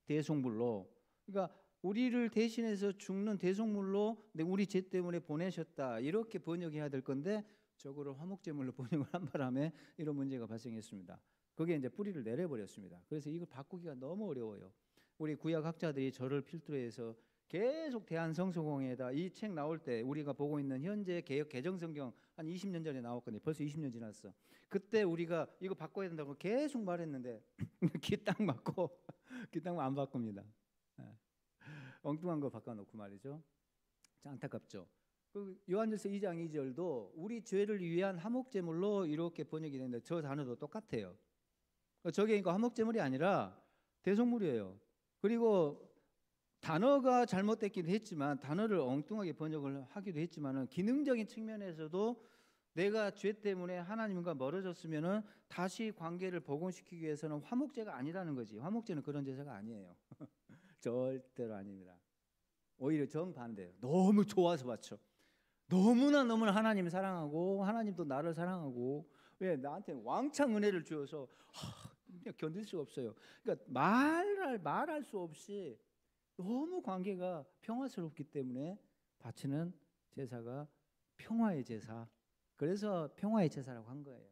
대속물로. 그러니까 우리를 대신해서 죽는 대속물로 우리 죄 때문에 보내셨다, 이렇게 번역해야 될 건데 저거를 화목제물로 번역을 한 바람에 이런 문제가 발생했습니다. 그게 이제 뿌리를 내려버렸습니다. 그래서 이걸 바꾸기가 너무 어려워요. 우리 구약학자들이 저를 필두로 해서 계속 대한성서공회에다 이 책 나올 때, 우리가 보고 있는 현재 개역 개정성경 한 20년 전에 나왔거든요. 벌써 20년 지났어. 그때 우리가 이거 바꿔야 된다고 계속 말했는데 기딱 맞고 기딱 안 바꿉니다. 엉뚱한 거 바꿔놓고 말이죠. 안타깝죠. 그 요한일서 2장 2절도 우리 죄를 위한 화목제물로 이렇게 번역이 되는데 저 단어도 똑같아요. 저게 그러니까 화목제물이 아니라 대속물이에요. 그리고 단어가 잘못됐기도 했지만, 단어를 엉뚱하게 번역을 하기도 했지만은, 기능적인 측면에서도 내가 죄 때문에 하나님과 멀어졌으면은 다시 관계를 복원시키기 위해서는 화목제가 아니라는 거지. 화목제는 그런 제사가 아니에요. 절대로 아닙니다. 오히려 정반대예요. 너무 좋아서 바쳐. 너무나 하나님 사랑하고 하나님도 나를 사랑하고 왜 나한테 왕창 은혜를 주어서 그냥 견딜 수가 없어요. 그러니까 말할 수 없이 너무 관계가 평화스럽기 때문에 바치는 제사가 평화의 제사. 그래서 평화의 제사라고 한 거예요.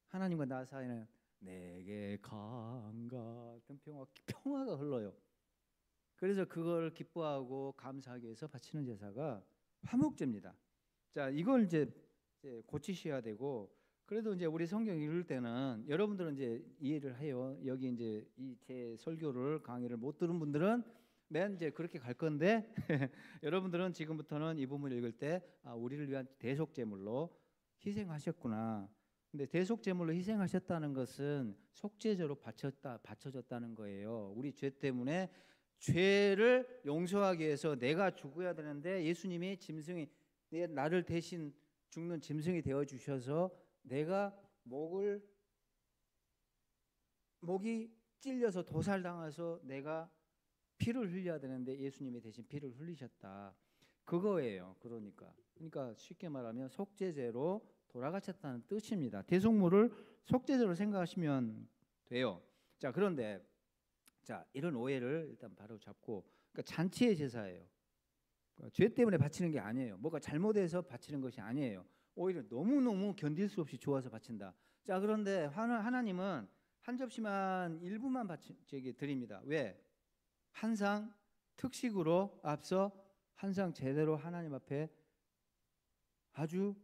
하나님과 나 사이는 내게 강과 같은 평화가 흘러요. 그래서 그걸 기뻐하고 감사하기 위해서 바치는 제사가 화목제입니다. 자, 이걸 이제 고치셔야 되고, 그래도 이제 우리 성경 읽을 때는 여러분들은 이제 이해를 해요. 여기 이제 이 제 설교를 강의를 못 들은 분들은 맨 이제 그렇게 갈 건데 여러분들은 지금부터는 이 부분을 읽을 때 우리를 위한 대속 제물로 희생하셨구나. 근데 대속 제물로 희생하셨다는 것은 속죄제로 바쳐졌다는 거예요. 우리 죄 때문에 죄를 용서하기 위해서 내가 죽어야 되는데 예수님이 짐승이 나를 대신 죽는 짐승이 되어 주셔서 내가 목이 찔려서 도살당해서 내가 피를 흘려야 되는데 예수님이 대신 피를 흘리셨다. 그거예요. 그러니까 쉽게 말하면 속죄제로 돌아가셨다는 뜻입니다. 대속물을 속죄제로 생각하시면 돼요. 자, 그런데 이런 오해를 일단 바로 잡고, 그러니까 잔치의 제사예요. 그러니까 죄 때문에 바치는 게 아니에요. 뭐가 잘못해서 바치는 것이 아니에요. 오히려 너무너무 견딜 수 없이 좋아서 바친다. 자, 그런데 하나님은 한 접시만 일부만 드립니다. 왜? 한 상 특식으로 앞서 한 상 제대로 하나님 앞에 아주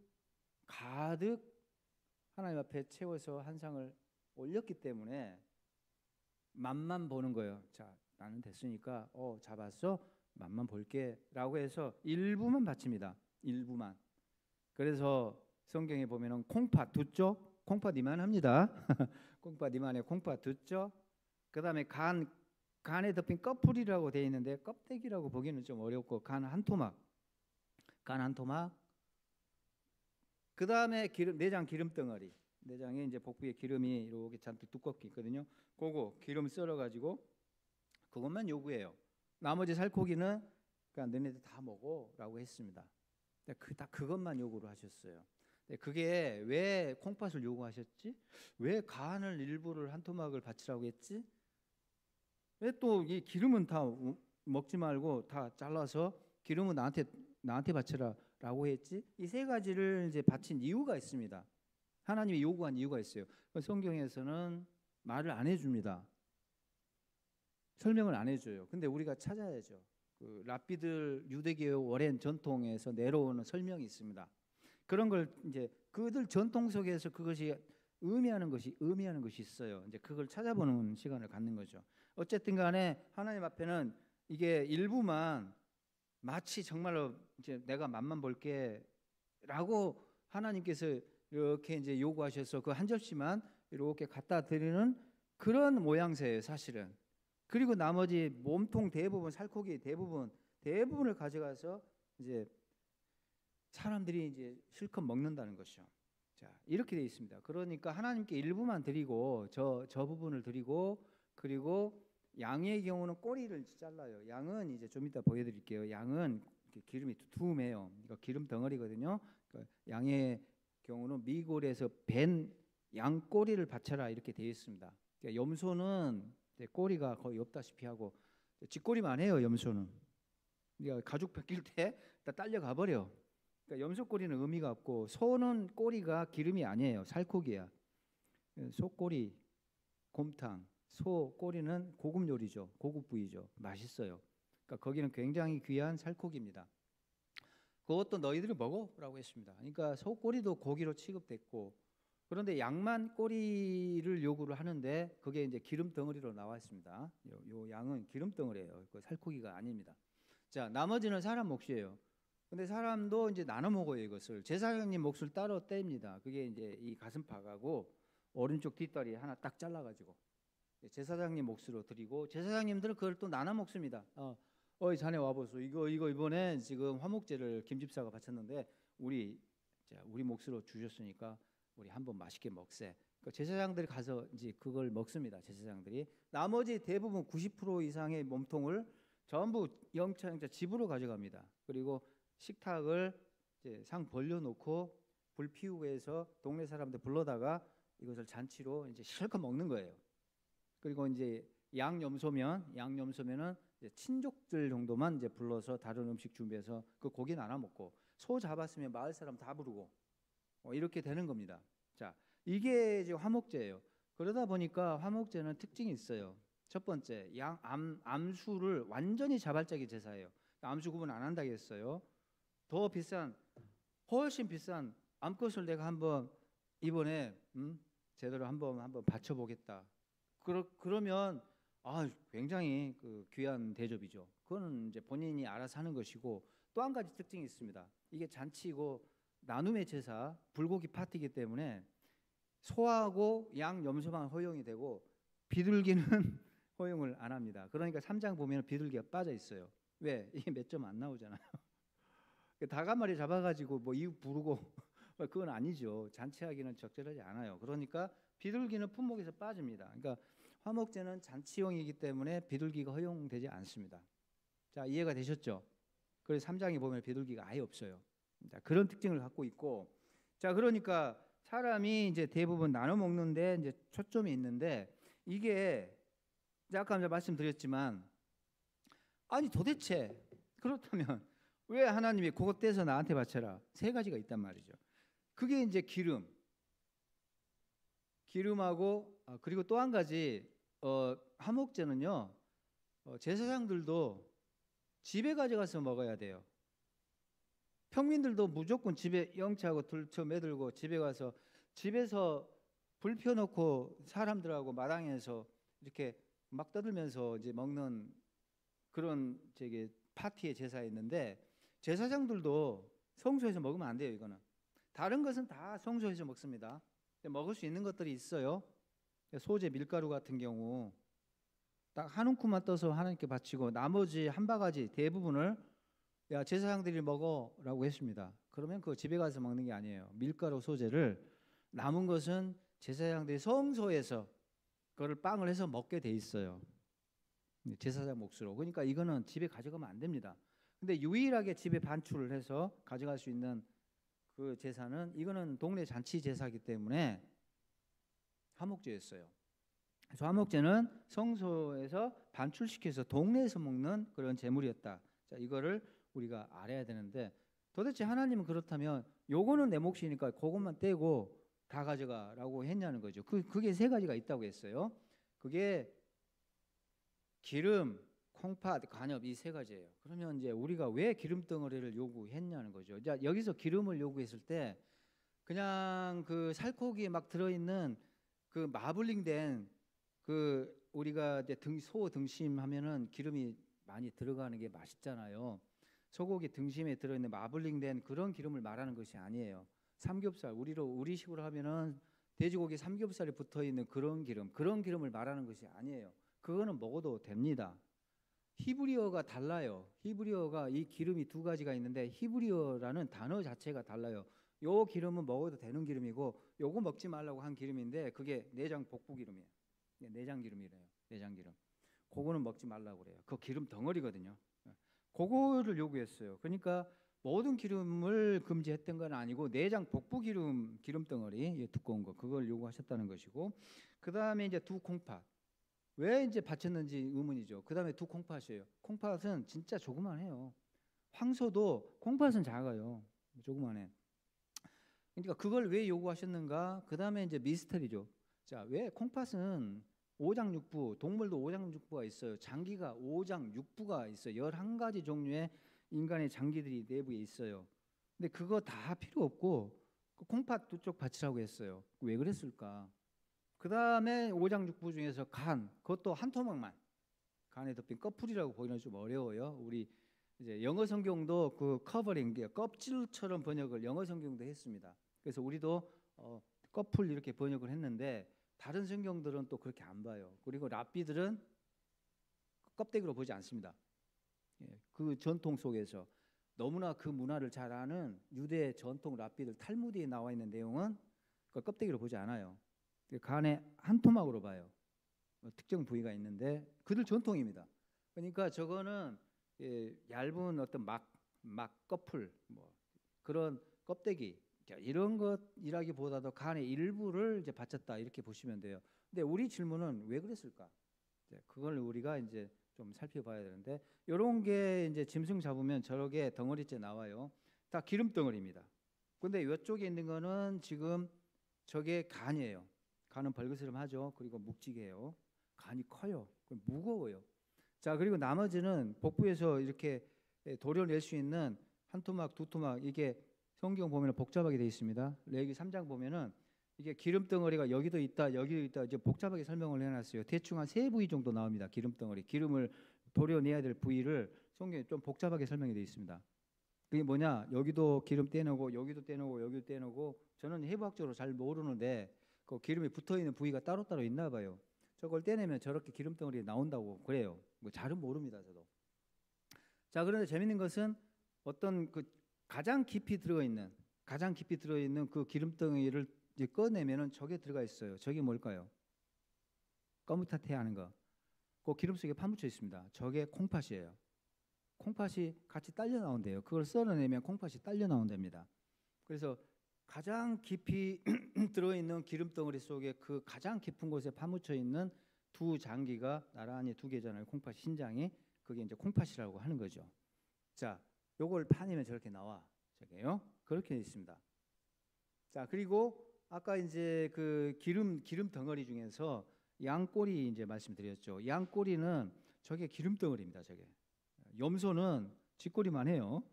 가득 하나님 앞에 채워서 한 상을 올렸기 때문에 맛만 보는 거예요. 자, 나는 됐으니까 잡았어? 맛만 볼게 라고 해서 일부만 바칩니다. 일부만. 그래서 성경에 보면은 콩팥 2쪽, 콩팥 이만합니다. 콩팥 이만해. 콩팥 2쪽. 그다음에 간에 덮인 꺼풀이라고 되어 있는데 껍데기라고 보기는 좀 어렵고 간 한 토막. 그다음에 내장 기름 덩어리. 내장에 이제 복부에 기름이 이렇게 잔뜩 두껍게 있거든요. 그거 기름 썰어 가지고 그것만 요구해요. 나머지 살코기는 그냥 너네들 다 먹어라고 했습니다. 다 그것만 요구를 하셨어요. 그게 왜 콩팥을 요구하셨지? 왜 간을 일부를 한 토막을 바치라고 했지? 왜 또 이 기름은 다 먹지 말고 다 잘라서 기름은 나한테 바치라라고 했지? 이 세 가지를 이제 바친 이유가 있습니다. 하나님이 요구한 이유가 있어요. 성경에서는 말을 안 해줍니다. 설명을 안 해줘요. 근데 우리가 찾아야죠. 랍비들 유대교의 오랜 전통에서 내려오는 설명이 있습니다. 그런 걸 이제 그들 전통 속에서 그것이 의미하는 것이 있어요. 이제 그걸 찾아보는 시간을 갖는 거죠. 어쨌든 간에 하나님 앞에는 이게 일부만 마치 정말로 이제 내가 맛만 볼게라고 하나님께서 이렇게 이제 요구하셔서 그 한 접시만 이렇게 갖다 드리는 그런 모양새예요, 사실은. 그리고 나머지 몸통 대부분, 살코기 대부분을 가져가서 이제 사람들이 이제 실컷 먹는다는 것이죠. 자, 이렇게 되어 있습니다. 그러니까 하나님께 일부만 드리고 저 부분을 드리고, 그리고 양의 경우는 꼬리를 잘라요. 양은 이제 좀 이따 보여드릴게요. 양은 기름이 두툼해요. 이거 기름 덩어리거든요. 그러니까 양의 경우는 미골에서 벤 양 꼬리를 바쳐라 이렇게 되어 있습니다. 그러니까 염소는 꼬리가 거의 없다시피 하고 쥐꼬리만 해요. 염소는. 그러니까 가죽 벗길 때 다 딸려가 버려. 그러니까 염소 꼬리는 의미가 없고, 소는 꼬리가 기름이 아니에요. 살코기야. 소꼬리, 곰탕. 소 꼬리는 고급 요리죠. 고급 부위죠. 맛있어요. 그러니까 거기는 굉장히 귀한 살코기입니다. 그것도 너희들이 먹어라고 했습니다. 그러니까 소 꼬리도 고기로 취급됐고, 그런데 양만 꼬리를 요구를 하는데 그게 이제 기름 덩어리로 나와 있습니다. 요 양은 기름 덩어리예요. 그 살코기가 아닙니다. 자, 나머지는 사람 몫이에요. 근데 사람도 이제 나눠 먹어요. 이것을 제사장님 몫을 따로 뗍니다. 그게 이제 이 가슴팍하고 오른쪽 뒷다리 하나 딱 잘라가지고 제사장님 몫으로 드리고, 제사장님들은 그걸 또 나눠 먹습니다. 어이 자네 와보소. 이거 이번에 지금 화목제를 김 집사가 바쳤는데 우리 몫으로 주셨으니까 우리 한번 맛있게 먹세. 그러니까 제사장들이 가서 이제 그걸 먹습니다. 제사장들이 나머지 대부분 90% 이상의 몸통을 전부 영차 집으로 가져갑니다. 그리고 식탁을 이제 상 벌려놓고 불 피우고 해서 동네 사람들 불러다가 이것을 잔치로 이제 실컷 먹는 거예요. 그리고 이제 양염소면은 이제 친족들 정도만 이제 불러서 다른 음식 준비해서 그 고기 나눠 먹고, 소 잡았으면 마을 사람 다 부르고 이렇게 되는 겁니다. 자, 이게 이제 화목제예요. 그러다 보니까 화목제는 특징이 있어요. 첫 번째, 암수를 완전히 자발적인 제사예요. 암수 구분 안 한다고 했어요. 더 비싼, 훨씬 비싼 암컷을 내가 한번 이번에 제대로 한번 바쳐보겠다. 그러면 굉장히 그 귀한 대접이죠. 그거는 이제 본인이 알아서 하는 것이고, 또 한 가지 특징이 있습니다. 이게 잔치고 나눔의 제사, 불고기 파티이기 때문에 소하고 양, 염소만 허용이 되고 비둘기는 허용을 안 합니다. 그러니까 3장 보면 비둘기가 빠져 있어요. 왜? 이게 몇 점 안 나오잖아요. 닭 한 마리 잡아가지고 뭐 이웃 부르고 그건 아니죠. 잔치하기는 적절하지 않아요. 그러니까 비둘기는 품목에서 빠집니다. 그러니까 화목제는 잔치용이기 때문에 비둘기가 허용되지 않습니다. 자, 이해가 되셨죠? 그래서 3장에 보면 비둘기가 아예 없어요. 자, 그런 특징을 갖고 있고, 자, 그러니까 사람이 이제 대부분 나눠 먹는데 이제 초점이 있는데, 이게 아까 말씀드렸지만, 아니 도대체 그렇다면 왜 하나님이 그것 떼서 나한테 바쳐라? 세 가지가 있단 말이죠. 그게 이제 기름하고 그리고 또 한 가지 화목제는요, 제사장들도 집에 가져가서 먹어야 돼요. 평민들도 무조건 집에 영치하고 들쳐 매들고 집에 가서 집에서 불 펴놓고 사람들하고 마당에서 이렇게 막 떠들면서 이제 먹는 그런 파티의 제사였는데, 제사장들도 성소에서 먹으면 안 돼요. 이거는 다른 것은 다 성소에서 먹습니다. 먹을 수 있는 것들이 있어요. 소재 밀가루 같은 경우 딱 한 움큼만 떠서 하나님께 바치고 나머지 한 바가지 대부분을 야 제사장들이 먹어라고 했습니다. 그러면 그거 집에 가서 먹는 게 아니에요. 밀가루 소재를 남은 것은 제사장들이 성소에서 그거를 빵을 해서 먹게 돼 있어요. 제사장 몫으로. 그러니까 이거는 집에 가져가면 안 됩니다. 근데 유일하게 집에 반출을 해서 가져갈 수 있는 그 제사는, 이거는 동네 잔치 제사이기 때문에 화목제였어요. 그래서 화목제는 성소에서 반출시켜서 동네에서 먹는 그런 제물이었다. 자, 이거를 우리가 알아야 되는데, 도대체 하나님은 그렇다면 요거는 내 몫이니까 그것만 떼고 다 가져가라고 했냐는 거죠. 그게 세 가지가 있다고 했어요. 그게 기름, 콩팥, 간엽, 이 세 가지예요. 그러면 이제 우리가 왜 기름 덩어리를 요구했냐는 거죠. 자, 여기서 기름을 요구했을 때 그냥 그 살코기에 막 들어있는 그 마블링된 그 우리가 이제 소 등심 하면은 기름이 많이 들어가는 게 맛있잖아요. 소고기 등심에 들어있는 마블링된 그런 기름을 말하는 것이 아니에요. 삼겹살, 우리식으로 하면은 돼지고기 삼겹살에 붙어 있는 그런 기름을 말하는 것이 아니에요. 그거는 먹어도 됩니다. 히브리어가 달라요. 히브리어가 이 기름이 두 가지가 있는데 히브리어라는 단어 자체가 달라요. 요 기름은 먹어도 되는 기름이고 요거 먹지 말라고 한 기름인데 그게 내장 복부 기름이에요. 내장 기름이래요. 내장 기름. 그거는 먹지 말라고 그래요. 그 기름 덩어리거든요. 그거를 요구했어요. 그러니까 모든 기름을 금지했던 건 아니고 내장 복부 기름 덩어리 두꺼운 거 그걸 요구하셨다는 것이고, 그 다음에 이제 두 콩팥. 왜 이제 바쳤는지 의문이죠. 그 다음에 두 콩팥이에요. 콩팥은 진짜 조그만해요. 황소도 콩팥은 작아요. 조그만해. 그러니까 그걸 왜 요구하셨는가? 그 다음에 이제 미스터리죠. 자, 왜 콩팥은 오장육부, 동물도 오장육부가 있어요. 장기가 오장육부가 있어요. 11가지 종류의 인간의 장기들이 내부에 있어요. 근데 그거 다 필요 없고 콩팥 두 쪽 바치라고 했어요. 왜 그랬을까? 그 다음에 오장육부 중에서 그것도 한 토막만, 간에 덮인 꺼풀이라고 보기는 좀 어려워요. 우리 이제 영어 성경도 그 커버링, 껍질처럼 번역을 영어 성경도 했습니다. 그래서 우리도 꺼풀 이렇게 번역을 했는데 다른 성경들은 또 그렇게 안 봐요. 그리고 랍비들은 껍데기로 보지 않습니다. 그 전통 속에서 너무나 그 문화를 잘 아는 유대 전통 랍비들 탈무드에 나와 있는 내용은 그 껍데기로 보지 않아요. 간의 한 토막으로 봐요. 특정 부위가 있는데 그들 전통입니다. 그러니까 저거는 얇은 어떤 막 꺼풀 그런 껍데기 이런 것이라기보다도 간의 일부를 이제 바쳤다 이렇게 보시면 돼요. 근데 우리 질문은 왜 그랬을까? 그걸 우리가 이제 좀 살펴봐야 되는데 이런 게 이제 짐승 잡으면 저렇게 덩어리째 나와요. 다 기름 덩어리입니다. 근데 이쪽에 있는 거는 지금 저게 간이에요. 간은 벌그스름하죠. 그리고 묵직해요. 간이 커요. 무거워요. 자, 그리고 나머지는 복부에서 이렇게 도려낼 수 있는 한 토막, 두 토막, 이게 성경 보면 복잡하게 되어 있습니다. 레위기 3장 보면은 이게 기름 덩어리가 여기도 있다, 여기도 있다, 이제 복잡하게 설명을 해놨어요. 대충 한 3부위 정도 나옵니다. 기름 덩어리, 기름을 도려내야 될 부위를 성경에 좀 복잡하게 설명이 되어 있습니다. 그게 뭐냐? 여기도 기름 떼내고, 여기도 떼내고, 여기도 떼내고. 저는 해부학적으로 잘 모르는데 그 기름이 붙어 있는 부위가 따로따로 있나 봐요. 저걸 떼내면 저렇게 기름 덩어리 나온다고 그래요. 뭐 잘은 모릅니다, 저도. 자, 그런데 재밌는 것은 어떤 그 가장 깊이 들어 있는 그 기름 덩어리를 이제 꺼내면은 저게 들어가 있어요. 저게 뭘까요? 거뭇하게 거. 그 기름 속에 파묻혀 있습니다. 저게 콩팥이에요. 콩팥이 같이 딸려 나온대요. 그걸 썰어내면 콩팥이 딸려 나온답니다. 그래서 가장 깊이 들어있는 기름 덩어리 속에 그 가장 깊은 곳에 파묻혀 있는 두 장기가 나란히 두 개잖아요. 콩팥 신장이. 그게 이제 콩팥이라고 하는 거죠. 자, 요걸 파내면 저렇게 나와. 저게요. 그렇게 있습니다. 자, 그리고 아까 이제 그 기름 덩어리 중에서 양꼬리 이제 말씀드렸죠. 양꼬리는 저게 기름 덩어리입니다. 저게. 염소는 쥐꼬리만 해요.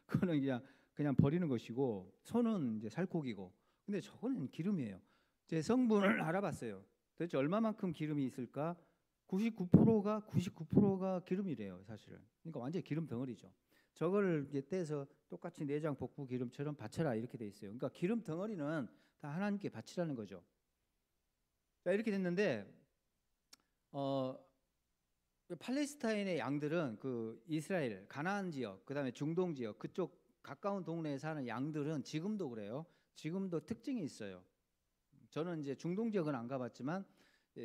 그거는 그냥 버리는 것이고, 소는 이제 살코기고. 근데 저거는 기름이에요. 제 성분을 알아봤어요. 도대체 얼마만큼 기름이 있을까? 99%가 기름이래요, 사실은. 그러니까 완전히 기름 덩어리죠. 저거를 이제 떼서 똑같이 내장 복부 기름처럼 바쳐라 이렇게 돼 있어요. 그러니까 기름 덩어리는 다 하나님께 바치라는 거죠. 자, 이렇게 됐는데 팔레스타인의 양들은 그 이스라엘 가나안 지역, 그다음에 중동 지역 그쪽 가까운 동네에 사는 양들은 지금도 그래요. 지금도 특징이 있어요. 저는 이제 중동 지역은 안 가봤지만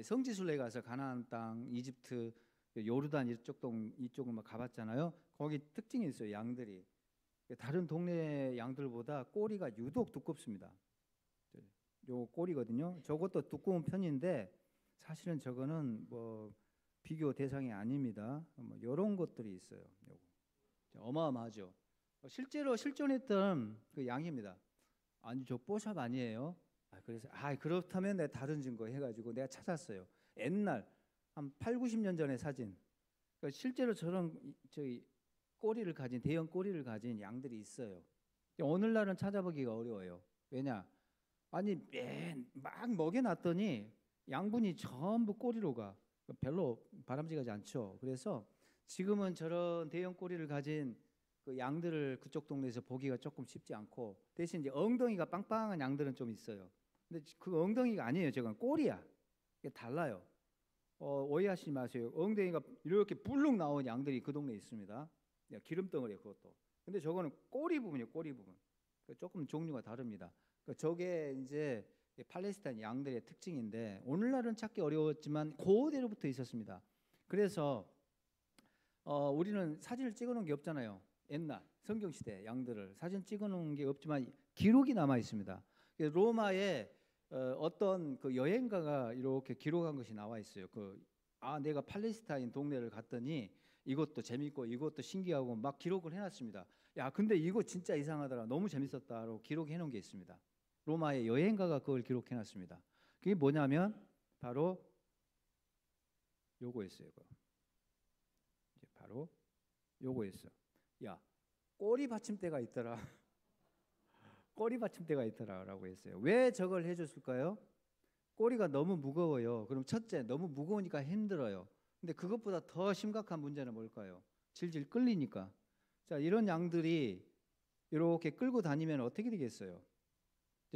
성지순례 가서 가나안 땅, 이집트, 요르단 이쪽은 막 가봤잖아요. 거기 특징이 있어요. 양들이 다른 동네 양들보다 꼬리가 유독 두껍습니다. 요 꼬리거든요. 저것도 두꺼운 편인데 사실은 저거는 뭐 비교 대상이 아닙니다. 뭐 이런 것들이 있어요. 요거. 어마어마하죠. 실제로 실존했던 그 양입니다. 아니 저 뽀샵 아니에요. 그래서 그렇다면 내가 다른 증거 해가지고 내가 찾았어요. 옛날 한 8, 90년 전의 사진. 그러니까 실제로 저런 꼬리를 가진 대형 꼬리를 가진 양들이 있어요. 오늘날은 찾아보기가 어려워요. 왜냐? 아니 막 먹여놨더니 양분이 전부 꼬리로 가. 별로 바람직하지 않죠. 그래서 지금은 저런 대형 꼬리를 가진 그 양들을 그쪽 동네에서 보기가 조금 쉽지 않고 대신 이제 엉덩이가 빵빵한 양들은 좀 있어요. 근데 그 엉덩이가 아니에요. 저건 꼬리야. 이게 달라요. 오해하시지 마세요. 엉덩이가 이렇게 불룩 나온 양들이 그 동네에 있습니다. 기름 덩어리예요, 그것도. 근데 저거는 꼬리 부분이에요, 꼬리 부분. 조금 종류가 다릅니다. 저게 이제 팔레스타인 양들의 특징인데 오늘날은 찾기 어려웠지만 그대로부터 있었습니다. 그래서 우리는 사진을 찍어놓은 게 없잖아요. 옛날 성경 시대 양들을 사진 찍어놓은 게 없지만 기록이 남아 있습니다. 로마에 어떤 그 여행가가 이렇게 기록한 것이 나와 있어요. 내가 팔레스타인 동네를 갔더니 이것도 재밌고 이것도 신기하고 막 기록을 해놨습니다. 야, 근데 이거 진짜 이상하더라. 너무 재밌었다라고 기록해 놓은 게 있습니다. 로마의 여행가가 그걸 기록해 놨습니다. 그게 뭐냐면 바로 요거였어요. 이제 바로 요거였어. 야, 꼬리 받침대가 있더라. 꼬리 받침대가 있더라라고 했어요. 왜 저걸 해줬을까요? 꼬리가 너무 무거워요. 그럼 첫째, 너무 무거우니까 힘들어요. 근데 그것보다 더 심각한 문제는 뭘까요? 질질 끌리니까. 자, 이런 양들이 이렇게 끌고 다니면 어떻게 되겠어요?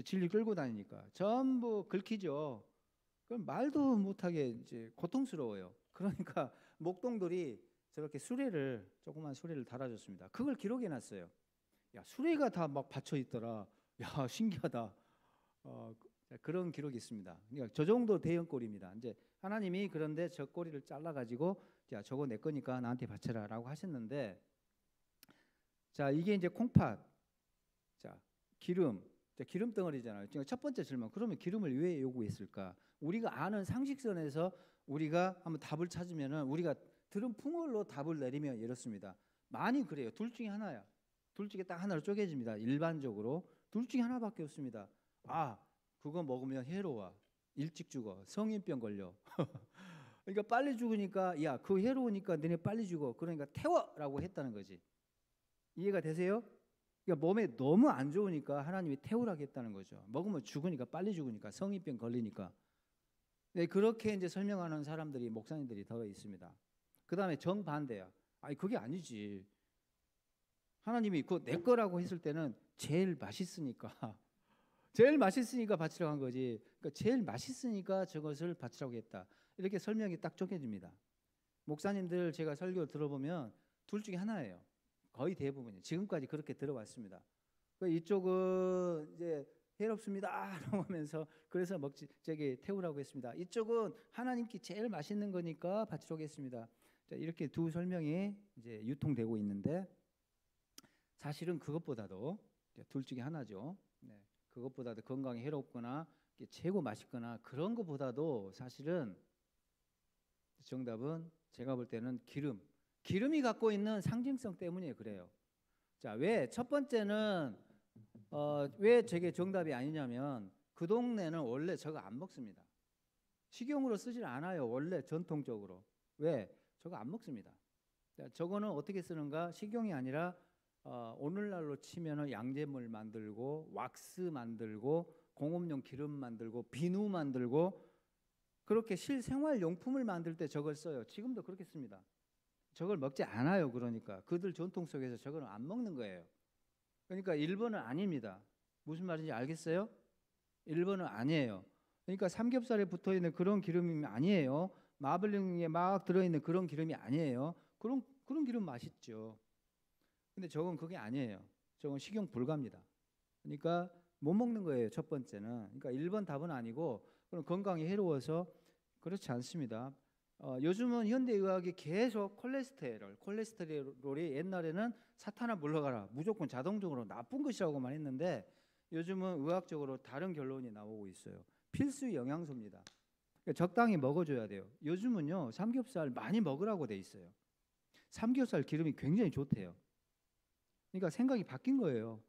질질 끌고 다니니까 전부 긁히죠. 그럼 말도 못하게 이제 고통스러워요. 그러니까 목동들이 저렇게 조그만 수레를 달아줬습니다. 그걸 기록해놨어요. 야, 수레가 다 막 받쳐 있더라. 야, 신기하다. 그런 기록이 있습니다. 그러니까 저 정도 대형 꼬리입니다. 이제 하나님이 그런데 저 꼬리를 잘라가지고 야, 저거 내 거니까 나한테 바쳐라라고 하셨는데, 자, 이게 이제 콩팥, 자, 기름. 기름 덩어리잖아요. 그러니까 첫 번째 질문. 그러면 기름을 왜 요구했을까? 우리가 아는 상식선에서 우리가 한번 답을 찾으면은 우리가 들은 풍월로 답을 내리면 이렇습니다. 많이 그래요. 둘 중에 하나야. 둘 중에 딱 하나로 쪼개집니다. 일반적으로 둘 중에 하나밖에 없습니다. 아, 그거 먹으면 해로워. 일찍 죽어. 성인병 걸려. 그러니까 빨리 죽으니까 야, 그거 해로우니까 너네 빨리 죽어. 그러니까 태워라고 했다는 거지. 이해가 되세요? 그러니까 몸에 너무 안 좋으니까 하나님이 태우라고 했다는 거죠. 먹으면 죽으니까 빨리 죽으니까 성인병 걸리니까. 네, 그렇게 이제 설명하는 사람들이 목사님들이 더 있습니다. 그 다음에 정반대야. 아니 그게 아니지. 하나님이 그거 내 거라고 했을 때는 제일 맛있으니까 제일 맛있으니까 바치라고 한 거지. 그러니까 제일 맛있으니까 저것을 바치라고 했다. 이렇게 설명이 딱 쪼개집니다. 목사님들 제가 설교 들어보면 둘 중에 하나예요. 거의 대부분이 지금까지 그렇게 들어왔습니다. 이쪽은 이제 해롭습니다 하면서 그래서 저기 태우라고 했습니다. 이쪽은 하나님께 제일 맛있는 거니까 바치라고 했습니다. 자, 이렇게 두 설명이 이제 유통되고 있는데 사실은 그것보다도 둘 중에 하나죠. 네, 그것보다도 건강에 해롭거나 최고 맛있거나 그런 것보다도 사실은 정답은 제가 볼 때는 기름이 갖고 있는 상징성 때문에 그래요. 자, 왜 첫 번째는 왜 저게 정답이 아니냐면 그 동네는 원래 저거 안 먹습니다. 식용으로 쓰질 않아요. 원래 전통적으로. 왜? 저거 안 먹습니다. 자, 저거는 어떻게 쓰는가? 식용이 아니라 오늘날로 치면은 양잿물 만들고 왁스 만들고 공업용 기름 만들고 비누 만들고 그렇게 실생활용품을 만들 때 저걸 써요. 지금도 그렇게 씁니다. 저걸 먹지 않아요. 그러니까 그들 전통 속에서 저걸 안 먹는 거예요. 그러니까 1번은 아닙니다. 무슨 말인지 알겠어요? 1번은 아니에요. 그러니까 삼겹살에 붙어있는 그런 기름이 아니에요. 마블링에 막 들어있는 그런 기름이 아니에요. 그런 기름 맛있죠. 근데 저건 그게 아니에요. 저건 식용 불가입니다. 그러니까 못 먹는 거예요. 첫 번째는. 그러니까 1번 답은 아니고 그럼 건강에 해로워서 그렇지 않습니다. 요즘은 현대의학이 계속 콜레스테롤이 옛날에는 사탄아 물러가라 무조건 자동적으로 나쁜 것이라고만 했는데 요즘은 의학적으로 다른 결론이 나오고 있어요. 필수 영양소입니다. 그러니까 적당히 먹어줘야 돼요. 요즘은요 삼겹살 많이 먹으라고 돼 있어요. 삼겹살 기름이 굉장히 좋대요. 그러니까 생각이 바뀐 거예요.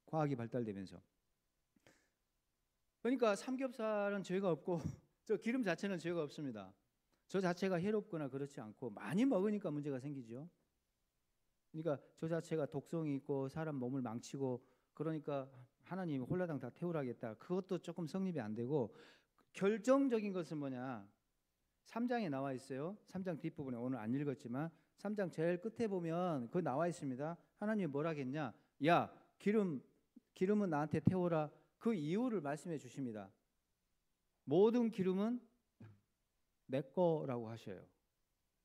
과학이 발달되면서. 그러니까 삼겹살은 죄가 없고 저 기름 자체는 죄가 없습니다. 저 자체가 해롭거나 그렇지 않고 많이 먹으니까 문제가 생기죠. 그러니까 저 자체가 독성이 있고 사람 몸을 망치고 그러니까 하나님이 홀라당 다 태우라겠다. 그것도 조금 성립이 안 되고 결정적인 것은 뭐냐. 3장에 나와 있어요. 3장 뒷부분에 오늘 안 읽었지만 3장 제일 끝에 보면 그거 나와 있습니다. 하나님이 뭐라겠냐. 야 기름은 나한테 태워라. 그 이유를 말씀해 주십니다. 모든 기름은 내 거라고 하셔요.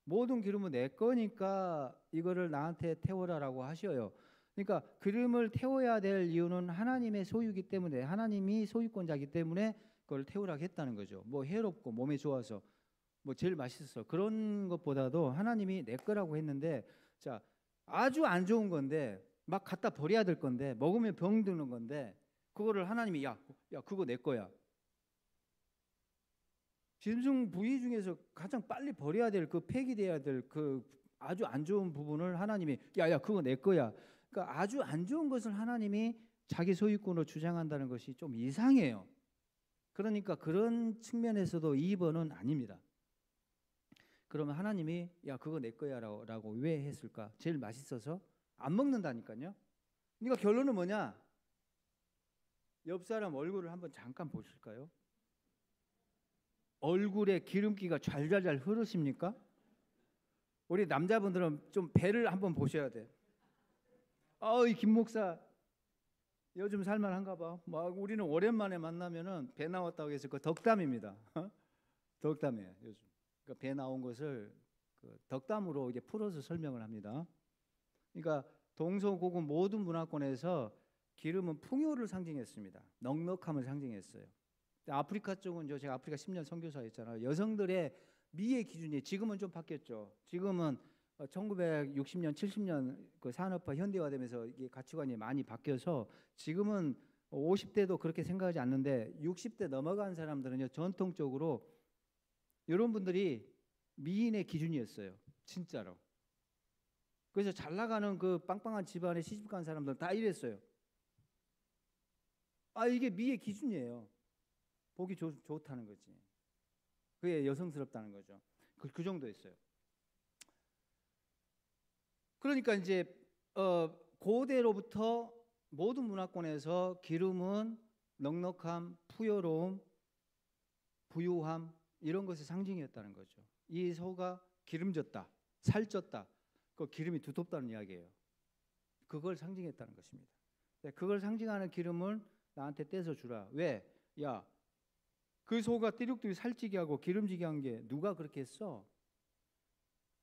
모든 기름은 내 거니까 이거를 나한테 태워라라고 하셔요. 그러니까 기름을 태워야 될 이유는 하나님의 소유이기 때문에 하나님이 소유권자이기 때문에 그걸 태우라고 했다는 거죠. 뭐 해롭고 몸에 좋아서 뭐 제일 맛있어 그런 것보다도 하나님이 내 거라고 했는데 자 아주 안 좋은 건데 막 갖다 버려야 될 건데 먹으면 병 드는 건데 그거를 하나님이 야 그거 내 거야. 짐승 부위 중에서 가장 빨리 버려야 될 그 폐기돼야 될 그 아주 안 좋은 부분을 하나님이 야 그거 내 거야. 그러니까 아주 안 좋은 것을 하나님이 자기 소유권으로 주장한다는 것이 좀 이상해요. 그러니까 그런 측면에서도 2번은 아닙니다. 그러면 하나님이 야 그거 내 거야라고 왜 했을까? 제일 맛있어서 안 먹는다니까요. 그러니까 결론은 뭐냐? 옆 사람 얼굴을 한번 잠깐 보실까요? 얼굴에 기름기가 잘잘잘 흐르십니까? 우리 남자분들은 좀 배를 한번 보셔야 돼. 이 김 목사 요즘 살만한가 봐. 막 우리는 오랜만에 만나면은 배 나왔다고 해서 그 덕담입니다. 덕담이에요 요즘. 그러니까 배 나온 것을 그 덕담으로 이게 풀어서 설명을 합니다. 그러니까 동서고금 모든 문화권에서 기름은 풍요를 상징했습니다. 넉넉함을 상징했어요. 아프리카 쪽은 제가 아프리카 10년 선교사 했잖아요. 여성들의 미의 기준이 지금은 좀 바뀌었죠. 지금은 1960년, 70년 그 산업화 현대화되면서 이게 가치관이 많이 바뀌어서 지금은 50대도 그렇게 생각하지 않는데 60대 넘어간 사람들은요 전통적으로 이런 분들이 미인의 기준이었어요. 진짜로. 그래서 잘 나가는 그 빵빵한 집안에 시집간 사람들은 다 이랬어요. 아 이게 미의 기준이에요. 보기 좋다는 거지. 그게 여성스럽다는 거죠. 그 정도였어요. 그러니까 이제 고대로부터 모든 문화권에서 기름은 넉넉함, 풍요로움, 부유함 이런 것의 상징이었다는 거죠. 이 소가 기름졌다, 살쪘다, 그 기름이 두텁다는 이야기예요. 그걸 상징했다는 것입니다. 그걸 상징하는 기름을 나한테 떼서 주라. 왜? 야, 그 소가 띠룩띠룩 살찌게 하고 기름지게 한 게 누가 그렇게 했어?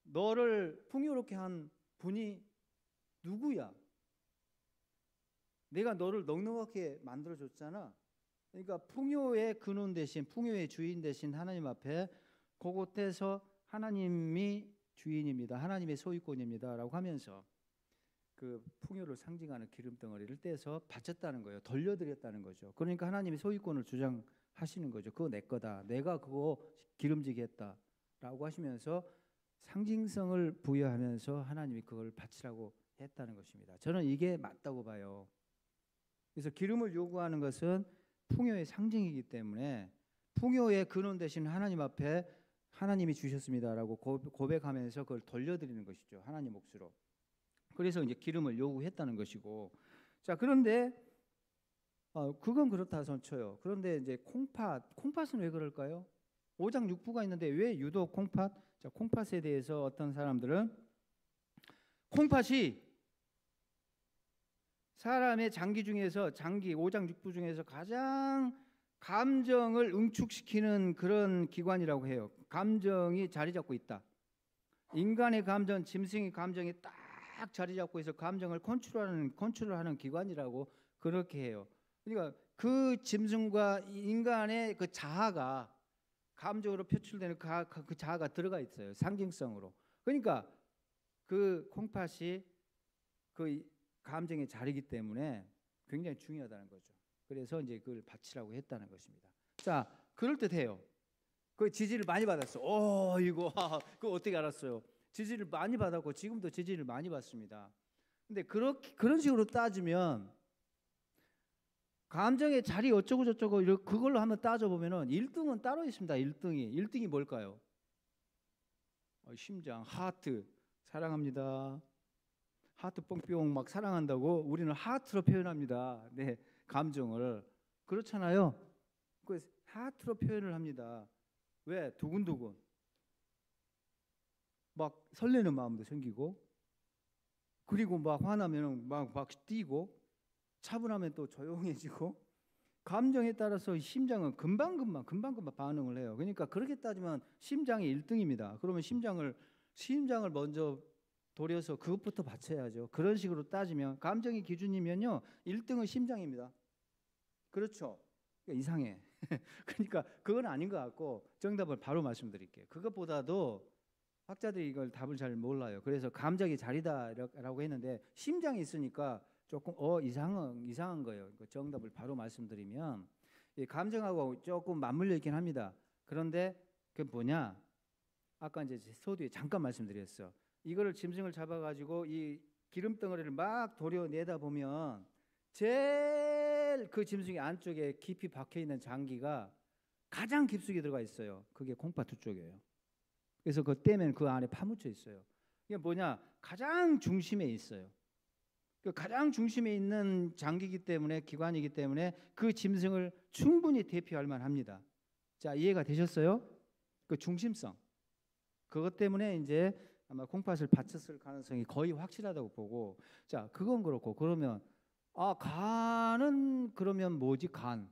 너를 풍요롭게 한 분이 누구야? 내가 너를 넉넉하게 만들어줬잖아. 그러니까 풍요의 근원 대신, 풍요의 주인 대신 하나님 앞에 그곳에서 하나님이 주인입니다. 하나님의 소유권입니다. 라고 하면서 그 풍요를 상징하는 기름 덩어리를 떼서 바쳤다는 거예요. 돌려드렸다는 거죠. 그러니까 하나님이 소유권을 주장하시는 거죠. 그거 내 거다. 내가 그거 기름지게 했다. 라고 하시면서 상징성을 부여하면서 하나님이 그걸 바치라고 했다는 것입니다. 저는 이게 맞다고 봐요. 그래서 기름을 요구하는 것은 풍요의 상징이기 때문에 풍요의 근원 대신 하나님 앞에 하나님이 주셨습니다라고 고백하면서 그걸 돌려드리는 것이죠. 하나님 몫으로. 그래서 이제 기름을 요구했다는 것이고, 자 그런데 그건 그렇다 손 쳐요. 그런데 이제 콩팥은 왜 그럴까요? 오장육부가 있는데 왜 유독 콩팥? 자 콩팥에 대해서 어떤 사람들은 콩팥이 사람의 장기 중에서 오장육부 중에서 가장 감정을 응축시키는 그런 기관이라고 해요. 감정이 자리 잡고 있다. 인간의 감정, 짐승의 감정이 딱 자리 잡고 있어 감정을 컨트롤하는 기관이라고 그렇게 해요. 그러니까 그 짐승과 인간의 그 자아가 감정으로 표출되는 그 자아가 들어가 있어요. 상징성으로. 그러니까 그 콩팥이 그 감정의 자리이기 때문에 굉장히 중요하다는 거죠. 그래서 이제 그걸 바치라고 했다는 것입니다. 자, 그럴 듯해요. 그 지지를 많이 받았어. 이거 그거 어떻게 알았어요? 지지를 많이 받았고 지금도 지지를 많이 받습니다. 근데 그런 식으로 따지면 감정의 자리 어쩌고 저쩌고 그걸로 한번 따져보면은 1등은 따로 있습니다. 1등이 뭘까요? 심장, 하트, 사랑합니다. 하트 뽕뿅 막 사랑한다고 우리는 하트로 표현합니다. 네, 감정을. 그렇잖아요. 그 하트로 표현을 합니다. 왜? 두근두근. 막 설레는 마음도 생기고, 그리고 막 화나면 막 뛰고, 차분하면 또 조용해지고, 감정에 따라서 심장은 금방금방 반응을 해요. 그러니까 그렇게 따지면 심장이 1등입니다. 그러면 심장을 먼저 도려서 그것부터 바쳐야죠. 그런 식으로 따지면 감정이 기준이면요 1등은 심장입니다. 그렇죠? 그러니까 이상해. 그러니까 그건 아닌 것 같고 정답을 바로 말씀드릴게요. 그것보다도 학자들이 이걸 답을 잘 몰라요. 그래서 감정이 자리다라고 했는데 심장이 있으니까 조금 이상한 거예요. 정답을 바로 말씀드리면 이 감정하고 조금 맞물려 있긴 합니다. 그런데 그게 뭐냐? 아까 이제 서두에 잠깐 말씀드렸어. 이거를 짐승을 잡아가지고 이 기름 덩어리를 막 도려내다 보면 제일 그 짐승의 안쪽에 깊이 박혀 있는 장기가 가장 깊숙이 들어가 있어요. 그게 콩팥 두 쪽이에요. 그래서 그거 떼면 그 안에 파묻혀 있어요. 이게 뭐냐? 가장 중심에 있어요. 그 가장 중심에 있는 장기이기 때문에 기관이기 때문에 그 짐승을 충분히 대표할 만합니다. 자, 이해가 되셨어요? 그 중심성. 그것 때문에 이제 아마 콩팥을 바쳤을 가능성이 거의 확실하다고 보고, 자 그건 그렇고, 그러면 간은 그러면 뭐지? 간.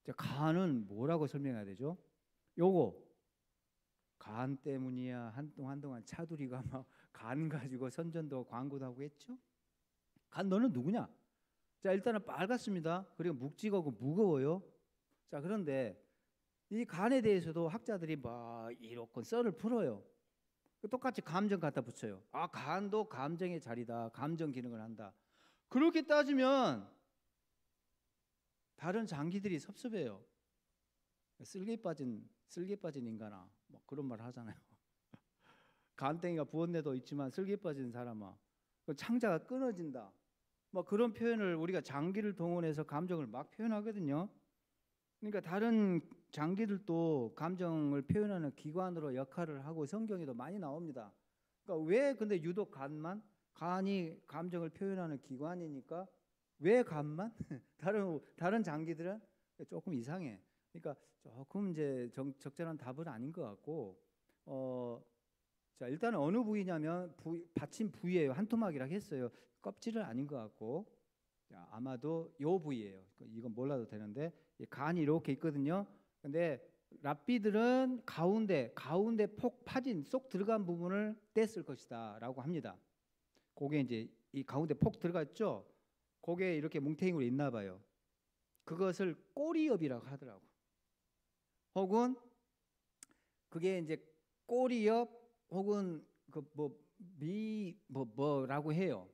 자, 간은 뭐라고 설명해야 되죠? 요거 간 때문이야. 한동안 차두리가 막 간 가지고 선전도 광고도 하고 했죠. 간 너는 누구냐? 자 일단은 빨갛습니다. 그리고 묵직하고 무거워요. 자 그런데 이 간에 대해서도 학자들이 막 이렇게 썰을 풀어요. 똑같이 감정 갖다 붙여요. 간도 감정의 자리다. 감정 기능을 한다. 그렇게 따지면 다른 장기들이 섭섭해요. 쓸개 빠진 인간아, 뭐 그런 말 하잖아요. 간땡이가 부었네도 있지만 쓸개 빠진 사람아, 그 창자가 끊어진다. 뭐 그런 표현을 우리가 장기를 동원해서 감정을 막 표현하거든요. 그러니까 다른 장기들도 감정을 표현하는 기관으로 역할을 하고 성경에도 많이 나옵니다. 그러니까 왜 근데 유독 간이 감정을 표현하는 기관이니까 왜 간만? 다른 장기들은 조금 이상해. 그러니까 조금 이제 적절한 답은 아닌 것 같고, 자 일단은 어느 부위냐면 받침 부위예요. 한 토막이라고 했어요. 껍질은 아닌 것 같고, 자, 아마도 요 부위예요. 이건 몰라도 되는데 간이 이렇게 있거든요. 근데 랍비들은 가운데 폭 파진 쏙 들어간 부분을 뗐을 것이다라고 합니다. 그게 이제 이 가운데 폭 들어갔죠. 그게 이렇게 뭉탱이로 있나 봐요. 그것을 꼬리엽이라고 하더라고. 혹은 그게 이제 꼬리엽 혹은 그 뭐라고 해요.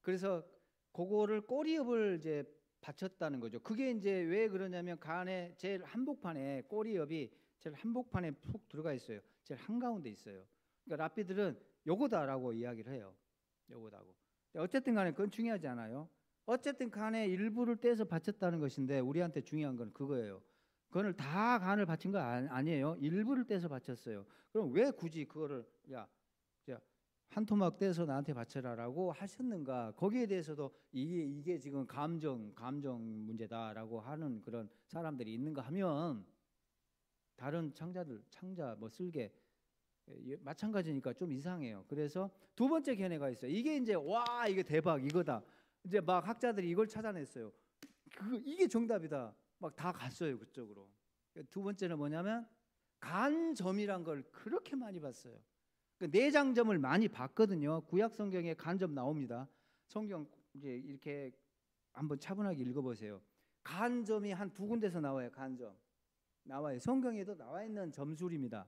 그래서 그거를 꼬리엽을 이제 받쳤다는 거죠. 그게 이제 왜 그러냐면 간에 제일 한복판에 꼬리엽이 제일 한복판에 푹 들어가 있어요. 제일 한가운데 있어요. 그러니까 랍비들은 요거다라고 이야기를 해요. 요거다고. 어쨌든 간에 그건 중요하지 않아요. 어쨌든 간에 일부를 떼서 바쳤다는 것인데 우리한테 중요한 건 그거예요. 그걸 다 간을 바친 거 아니에요. 일부를 떼서 바쳤어요. 그럼 왜 굳이 그거를 한 토막 떼서 나한테 바쳐라라고 하셨는가? 거기에 대해서도 이게 지금 감정 문제다라고 하는 그런 사람들이 있는가 하면 다른 창자 뭐 쓸개 마찬가지니까 좀 이상해요. 그래서 두 번째 견해가 있어요. 이게 이제 와 이게 대박 이거다. 이제 막 학자들이 이걸 찾아냈어요. 이게 정답이다. 막 다 갔어요 그쪽으로. 두 번째는 뭐냐면 간점이란 걸 그렇게 많이 봤어요. 내장점을 많이 봤거든요. 구약 성경에 간점 나옵니다. 성경 이제 이렇게 한번 차분하게 읽어보세요. 간점이 한 두 군데서 나와요. 간점 나와요. 성경에도 나와 있는 점술입니다.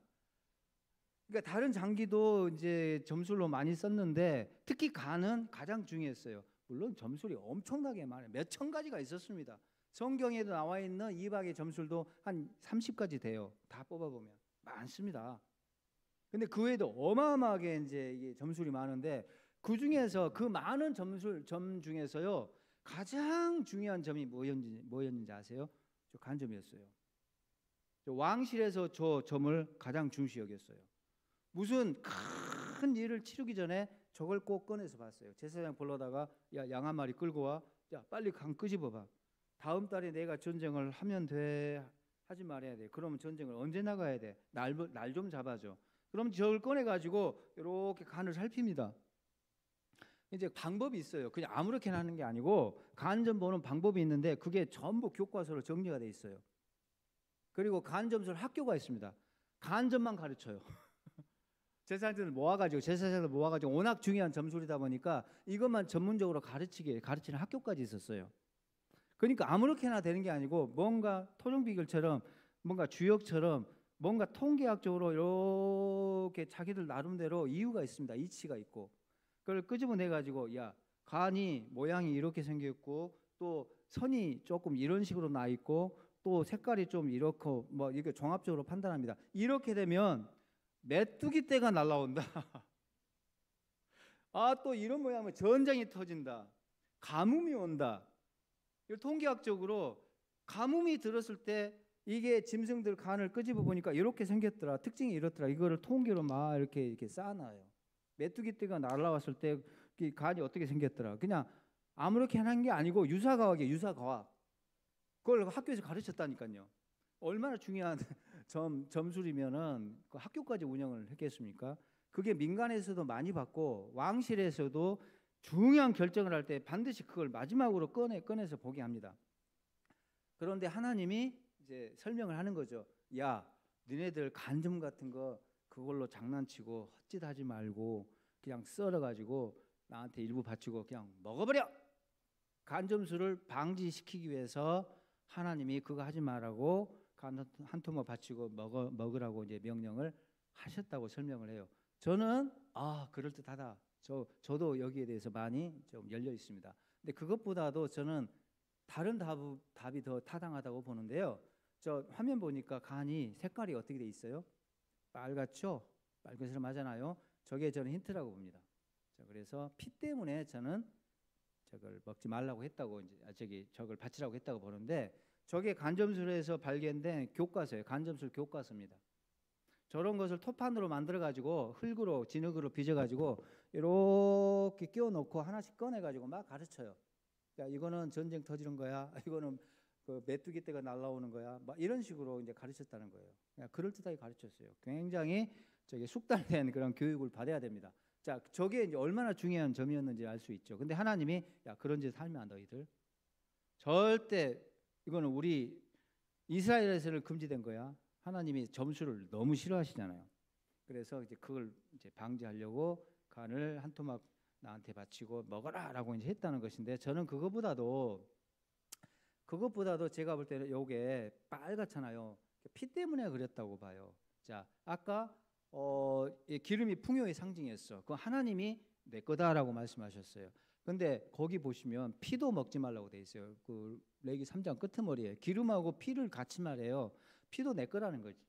그러니까 다른 장기도 이제 점술로 많이 썼는데 특히 간은 가장 중요했어요. 물론 점술이 엄청나게 많아요. 몇천 가지가 있었습니다. 성경에도 나와 있는 이박의 점술도 한 30가지 돼요. 다 뽑아보면 많습니다. 근데 그 외에도 어마어마하게 이제 이게 점술이 많은데 그 중에서 그 많은 점 중에서요 가장 중요한 점이 뭐였는지 아세요? 저 간점이었어요. 저 왕실에서 저 점을 가장 중시 여겼어요. 무슨 큰 일을 치르기 전에 저걸 꼭 꺼내서 봤어요. 제사장 불러다가 야, 양 한 마리 끌고 와. 야, 빨리 간 끄집어봐. 다음 달에 내가 전쟁을 하면 돼. 하지 말아야 돼. 그러면 전쟁을 언제 나가야 돼? 날 좀 잡아줘. 그럼 저걸 꺼내가지고 이렇게 간을 살핍니다. 이제 방법이 있어요. 그냥 아무렇게나 하는 게 아니고 간점 보는 방법이 있는데 그게 전부 교과서로 정리가 돼 있어요. 그리고 간점술 학교가 있습니다. 간점만 가르쳐요. 제사장들 모아가지고 워낙 중요한 점술이다 보니까 이것만 전문적으로 가르치는 학교까지 있었어요. 그러니까 아무렇게나 되는 게 아니고 뭔가 토종비결처럼 뭔가 주역처럼 뭔가 통계학적으로 이렇게 자기들 나름대로 이유가 있습니다. 이치가 있고 그걸 끄집어내 가지고 야 간이 모양이 이렇게 생겼고 또 선이 조금 이런 식으로 나 있고 또 색깔이 좀 이렇고 뭐 이렇게 종합적으로 판단합니다. 이렇게 되면 메뚜기 떼가 날라온다. 아 또 이런 모양은 전쟁이 터진다. 가뭄이 온다. 통계학적으로 가뭄이 들었을 때 이게 짐승들 간을 끄집어 보니까 이렇게 생겼더라. 특징이 이렇더라. 이거를 통계로 막 이렇게 쌓아놔요. 메뚜기 떼가 날아왔을 때 간이 어떻게 생겼더라. 그냥 아무렇게 하는 게 아니고 유사과학이에요. 유사과학. 그걸 학교에서 가르쳤다니까요. 얼마나 중요한 점술이면은 그 학교까지 운영을 했겠습니까? 그게 민간에서도 많이 받고 왕실에서도 중요한 결정을 할 때 반드시 그걸 마지막으로 꺼내서 보게 합니다. 그런데 하나님이 이제 설명을 하는 거죠. 야, 너네들 간점 같은 거 그걸로 장난치고 헛짓하지 말고 그냥 썰어가지고 나한테 일부 바치고 그냥 먹어버려. 간점술을 방지시키기 위해서 하나님이 그거 하지 말라고 간 한 토막 바치고 먹으라고 이제 명령을 하셨다고 설명을 해요. 저는 그럴 듯하다. 저도 여기에 대해서 많이 좀 열려 있습니다. 근데 그것보다도 저는 다른 답이 더 타당하다고 보는데요. 저 화면 보니까 간이 색깔이 어떻게 돼 있어요? 빨갛죠? 빨간색하잖아요. 저게 저는 힌트라고 봅니다. 자, 그래서 피 때문에 저는 저걸 먹지 말라고 했다고 이제 저걸 바치라고 했다고 보는데 저게 간점술에서 발견된 교과서예요. 간점술 교과서입니다. 저런 것을 토판으로 만들어 가지고 흙으로 진흙으로 빚어 가지고 이렇게 끼워 놓고 하나씩 꺼내 가지고 막 가르쳐요. 야, 이거는 전쟁 터지는 거야. 이거는 그 메뚜기 떼가 날라오는 거야. 막 이런 식으로 이제 가르쳤다는 거예요. 그냥 그럴듯하게 가르쳤어요. 굉장히 저게 숙달된 그런 교육을 받아야 됩니다. 자, 저게 이제 얼마나 중요한 점이었는지 알 수 있죠. 근데 하나님이 야, 그런 짓 하면 안 돼, 너희들. 절대 이거는 우리 이스라엘에서는 금지된 거야. 하나님이 점수를 너무 싫어하시잖아요. 그래서 이제 그걸 이제 방지하려고 간을 한 토막 나한테 바치고 먹어라라고 이제 했다는 것인데 저는 그것보다도 제가 볼 때는 요게 빨갛잖아요. 피 때문에 그랬다고 봐요. 자, 아까 이 기름이 풍요의 상징이었어. 그 하나님이 내 거다라고 말씀하셨어요. 근데 거기 보시면 피도 먹지 말라고 돼 있어요. 그 레기 3장 끄트머리에 기름하고 피를 같이 말해요. 피도 내 거라는 거지.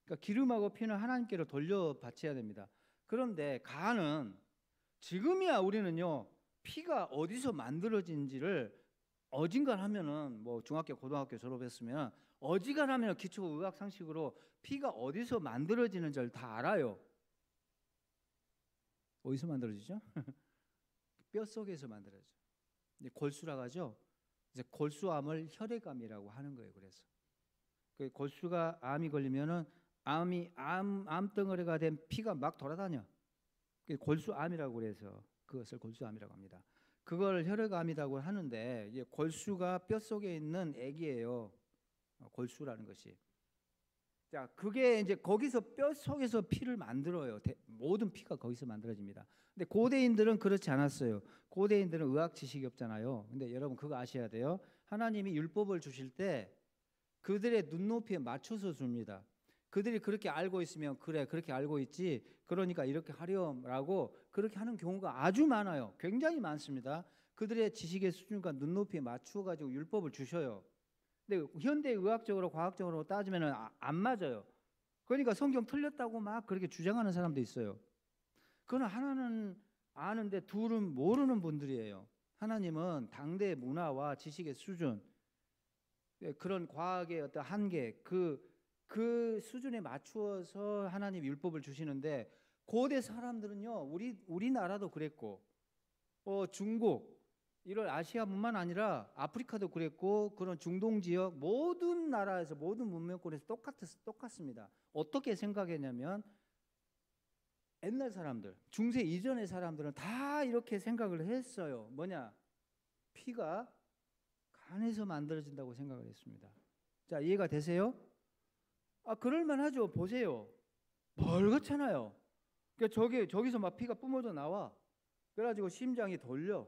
그러니까 기름하고 피는 하나님께로 돌려 바쳐야 됩니다. 그런데 간은 지금이야 우리는요 피가 어디서 만들어진지를 어진간하면은 뭐 중학교 고등학교 졸업했으면 어지간하면 기초의학 상식으로 피가 어디서 만들어지는지를 다 알아요. 어디서 만들어지죠? 뼈 속에서 만들어져. 이제 골수라고 하죠. 이제 골수암을 혈액암이라고 하는 거예요. 그래서 그 골수가 암이 걸리면은 암 덩어리가 된 피가 막 돌아다녀. 골수암이라고 그래서 그것을 골수암이라고 합니다. 그걸 혈액암이라고 하는데 이제 골수가 뼈 속에 있는 액이에요. 골수라는 것이. 자, 그게 이제 거기서 뼈 속에서 피를 만들어요. 모든 피가 거기서 만들어집니다. 근데 고대인들은 그렇지 않았어요. 고대인들은 의학 지식이 없잖아요. 근데 여러분 그거 아셔야 돼요. 하나님이 율법을 주실 때 그들의 눈높이에 맞춰서 줍니다. 그들이 그렇게 알고 있으면 그래 그렇게 알고 있지 그러니까 이렇게 하렴라고 그렇게 하는 경우가 아주 많아요. 굉장히 많습니다. 그들의 지식의 수준과 눈높이에 맞추어 가지고 율법을 주셔요. 근데 현대 의학적으로 과학적으로 따지면은 안 맞아요. 그러니까 성경 틀렸다고 막 그렇게 주장하는 사람도 있어요. 그건 하나는 아는데 둘은 모르는 분들이에요. 하나님은 당대의 문화와 지식의 수준 그런 과학의 어떤 한계 그 수준에 맞추어서 하나님 율법을 주시는데 고대 사람들은요 우리나라도 그랬고 중국 이런 아시아뿐만 아니라 아프리카도 그랬고 그런 중동 지역 모든 나라에서 모든 문명권에서 똑같습니다. 어떻게 생각했냐면 옛날 사람들 중세 이전의 사람들은 다 이렇게 생각을 했어요. 뭐냐 피가 간에서 만들어진다고 생각을 했습니다. 자, 이해가 되세요? 그럴만하죠. 보세요. 멀겋잖아요. 그러니까 저기서 막 피가 뿜어져 나와. 그래가지고 심장이 돌려.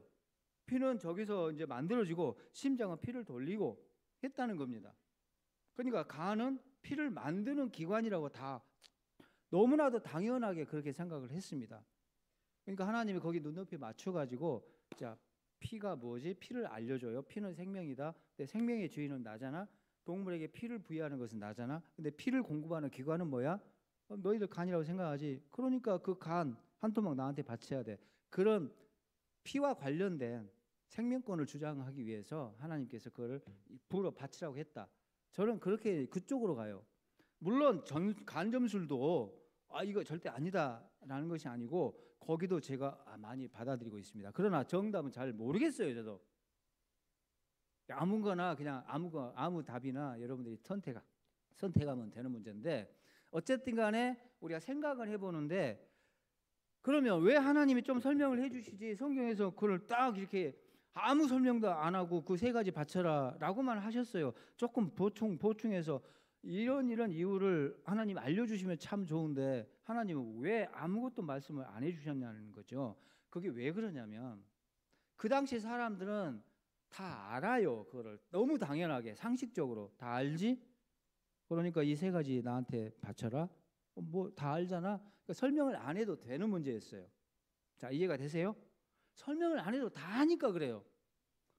피는 저기서 이제 만들어지고 심장은 피를 돌리고 했다는 겁니다. 그러니까 간은 피를 만드는 기관이라고 다 너무나도 당연하게 그렇게 생각을 했습니다. 그러니까 하나님이 거기 눈높이 맞춰가지고 자 피가 뭐지? 피를 알려줘요. 피는 생명이다. 근데 생명의 주인은 나잖아. 동물에게 피를 부여하는 것은 나잖아. 근데 피를 공급하는 기관은 뭐야? 너희들 간이라고 생각하지. 그러니까 그 간 한 토막 나한테 바쳐야 돼. 그런 피와 관련된 생명권을 주장하기 위해서 하나님께서 그걸 불어 바치라고 했다. 저는 그렇게 그쪽으로 가요. 물론 간점술도 이거 절대 아니다라는 것이 아니고 거기도 제가 많이 받아들이고 있습니다. 그러나 정답은 잘 모르겠어요. 저도 아무거나 그냥 아무 답이나 여러분들이 선택하면 되는 문제인데 어쨌든 간에 우리가 생각을 해보는데 그러면 왜 하나님이 좀 설명을 해주시지 성경에서 그걸 딱 이렇게 아무 설명도 안 하고 그 세 가지 바쳐라 라고만 하셨어요. 조금 보충해서 이런 이유를 하나님 알려주시면 참 좋은데 하나님은 왜 아무것도 말씀을 안 해주셨냐는 거죠. 그게 왜 그러냐면 그 당시 사람들은 다 알아요. 그거를 너무 당연하게 상식적으로 다 알지. 그러니까 이 세 가지 나한테 바쳐라. 뭐 다 알잖아. 그러니까 설명을 안 해도 되는 문제였어요. 자, 이해가 되세요? 설명을 안 해도 다 하니까 그래요.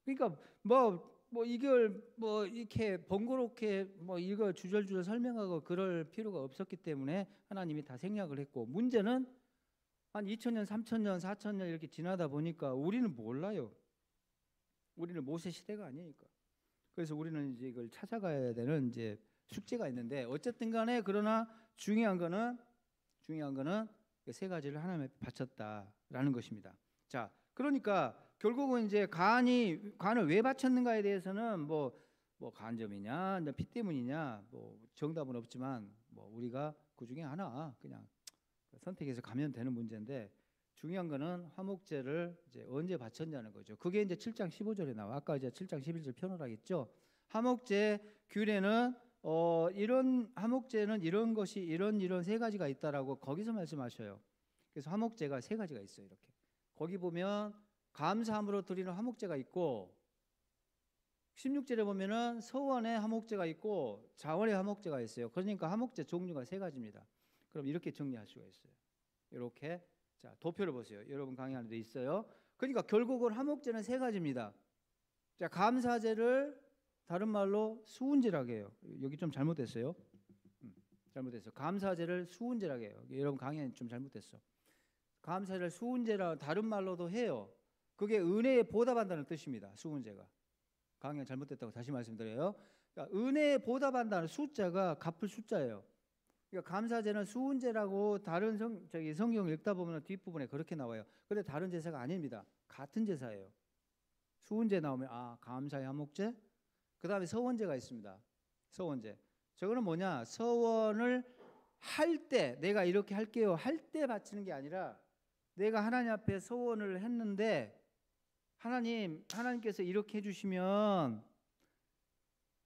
그러니까 뭐 뭐 이걸 뭐 이렇게 번거롭게 뭐 이걸 주절주절 설명하고 그럴 필요가 없었기 때문에 하나님이 다 생략을 했고, 문제는 한 2000년, 3000년, 4000년 이렇게 지나다 보니까 우리는 몰라요. 우리는 모세 시대가 아니니까. 그래서 우리는 이제 이걸 찾아가야 되는 이제 숙제가 있는데, 어쨌든 간에 그러나 중요한 거는 세 가지를 하나님께 바쳤다라는 것입니다. 자, 그러니까 결국은 이제 간을 왜 바쳤는가에 대해서는 뭐 간점이냐, 피 때문이냐, 뭐 정답은 없지만 뭐 우리가 그 중에 하나 그냥 선택해서 가면 되는 문제인데, 중요한 거는 화목제를 이제 언제 바쳤냐는 거죠. 그게 이제 7장 15절에 나와. 아까 이제 7장 11절 표현하겠죠. 화목제 규례는 이런 화목제는 이런 것이 이런 세 가지가 있다라고 거기서 말씀하셔요. 그래서 화목제가 세 가지가 있어요. 이렇게 거기 보면 감사함으로 드리는 화목제가 있고, 16절에 보면은 서원의 화목제가 있고 자원의 화목제가 있어요. 그러니까 화목제 종류가 세 가지입니다. 그럼 이렇게 정리할 수가 있어요. 이렇게, 자, 도표를 보세요. 여러분 강의하는 데 있어요. 그러니까 결국은 화목제는 세 가지입니다. 자, 감사제를 다른 말로 수은제라고 해요. 여기 좀 잘못됐어요. 잘못됐어. 감사제를 수은제라고 해요. 여러분 강의는 좀 잘못됐어. 감사제를 수은제라 다른 말로도 해요. 그게 은혜에 보답한다는 뜻입니다. 수은제가. 강의가 잘못됐다고 다시 말씀드려요. 그러니까 은혜에 보답한다는 숫자가 갚을 숫자예요. 그러니까 감사제는 수은제라고 다른 성경 읽다 보면 뒷부분에 그렇게 나와요. 그런데 다른 제사가 아닙니다. 같은 제사예요. 수은제 나오면 감사의 화목제. 그 다음에 서원제가 있습니다. 서원제. 저거는 뭐냐? 서원을 할 때, 내가 이렇게 할게요 할 때 바치는 게 아니라, 내가 하나님 앞에 서원을 했는데 하나님께서 이렇게 해주시면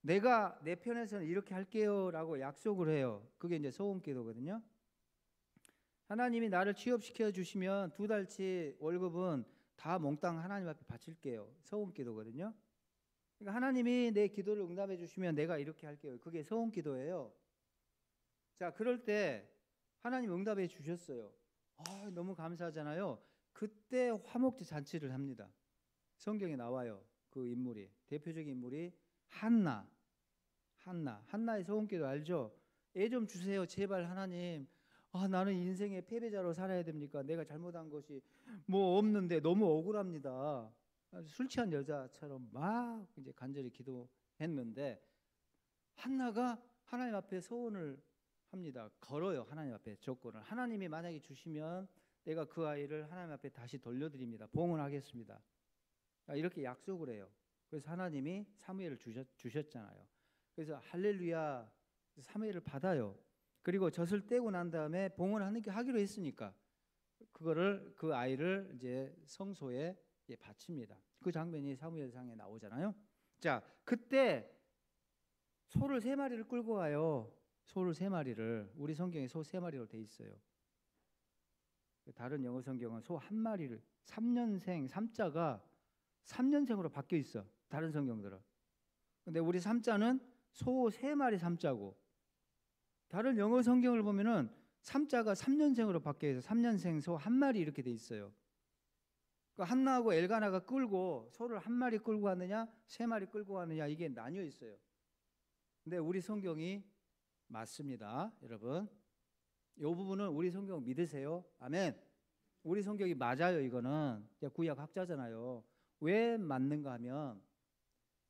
내가 내 편에서는 이렇게 할게요라고 약속을 해요. 그게 이제 서원기도거든요. 하나님이 나를 취업시켜 주시면 2달치 월급은 다 몽땅 하나님 앞에 바칠게요. 서원기도거든요. 그러니까 하나님이 내 기도를 응답해 주시면 내가 이렇게 할게요. 그게 서원기도예요. 자, 그럴 때 하나님 응답해 주셨어요. 너무 감사하잖아요. 그때 화목제 잔치를 합니다. 성경에 나와요. 그 인물이, 대표적인 인물이 한나의 서원기도 알죠? 애 좀 주세요 제발 하나님. 나는 인생의 패배자로 살아야 됩니까? 내가 잘못한 것이 뭐 없는데 너무 억울합니다. 술 취한 여자처럼 막 이제 간절히 기도했는데, 한나가 하나님 앞에 서원을 합니다. 걸어요. 하나님 앞에 조건을. 하나님이 만약에 주시면 내가 그 아이를 하나님 앞에 다시 돌려드립니다. 봉헌하겠습니다. 이렇게 약속을 해요. 그래서 하나님이 사무엘을 주셨잖아요. 그래서 할렐루야, 사무엘을 받아요. 그리고 젖을 떼고 난 다음에 봉헌하기로 했으니까 그 아이를 이제 성소에 바칩니다. 그 장면이 사무엘상에 나오잖아요. 자, 그때 소를 3마리를 끌고 가요. 소를 3마리를. 우리 성경에 소 3마리로 돼 있어요. 다른 영어 성경은 소 1마리를, 3년생, 3자가 3년생으로 바뀌어 있어. 다른 성경들은. 근데 우리 3자는 소 3마리 3자고, 다른 영어 성경을 보면은 3자가 3년생으로 바뀌어 있어. 3년생 소 1마리 이렇게 돼 있어요. 그러니까 한나하고 엘가나가 끌고 소를 1마리 끌고 갔느냐 3마리 끌고 갔느냐 이게 나뉘어 있어요. 근데 우리 성경이 맞습니다. 여러분, 이 부분은 우리 성경 믿으세요? 아멘. 우리 성경이 맞아요. 이거는 구약 학자잖아요. 왜 맞는가 하면,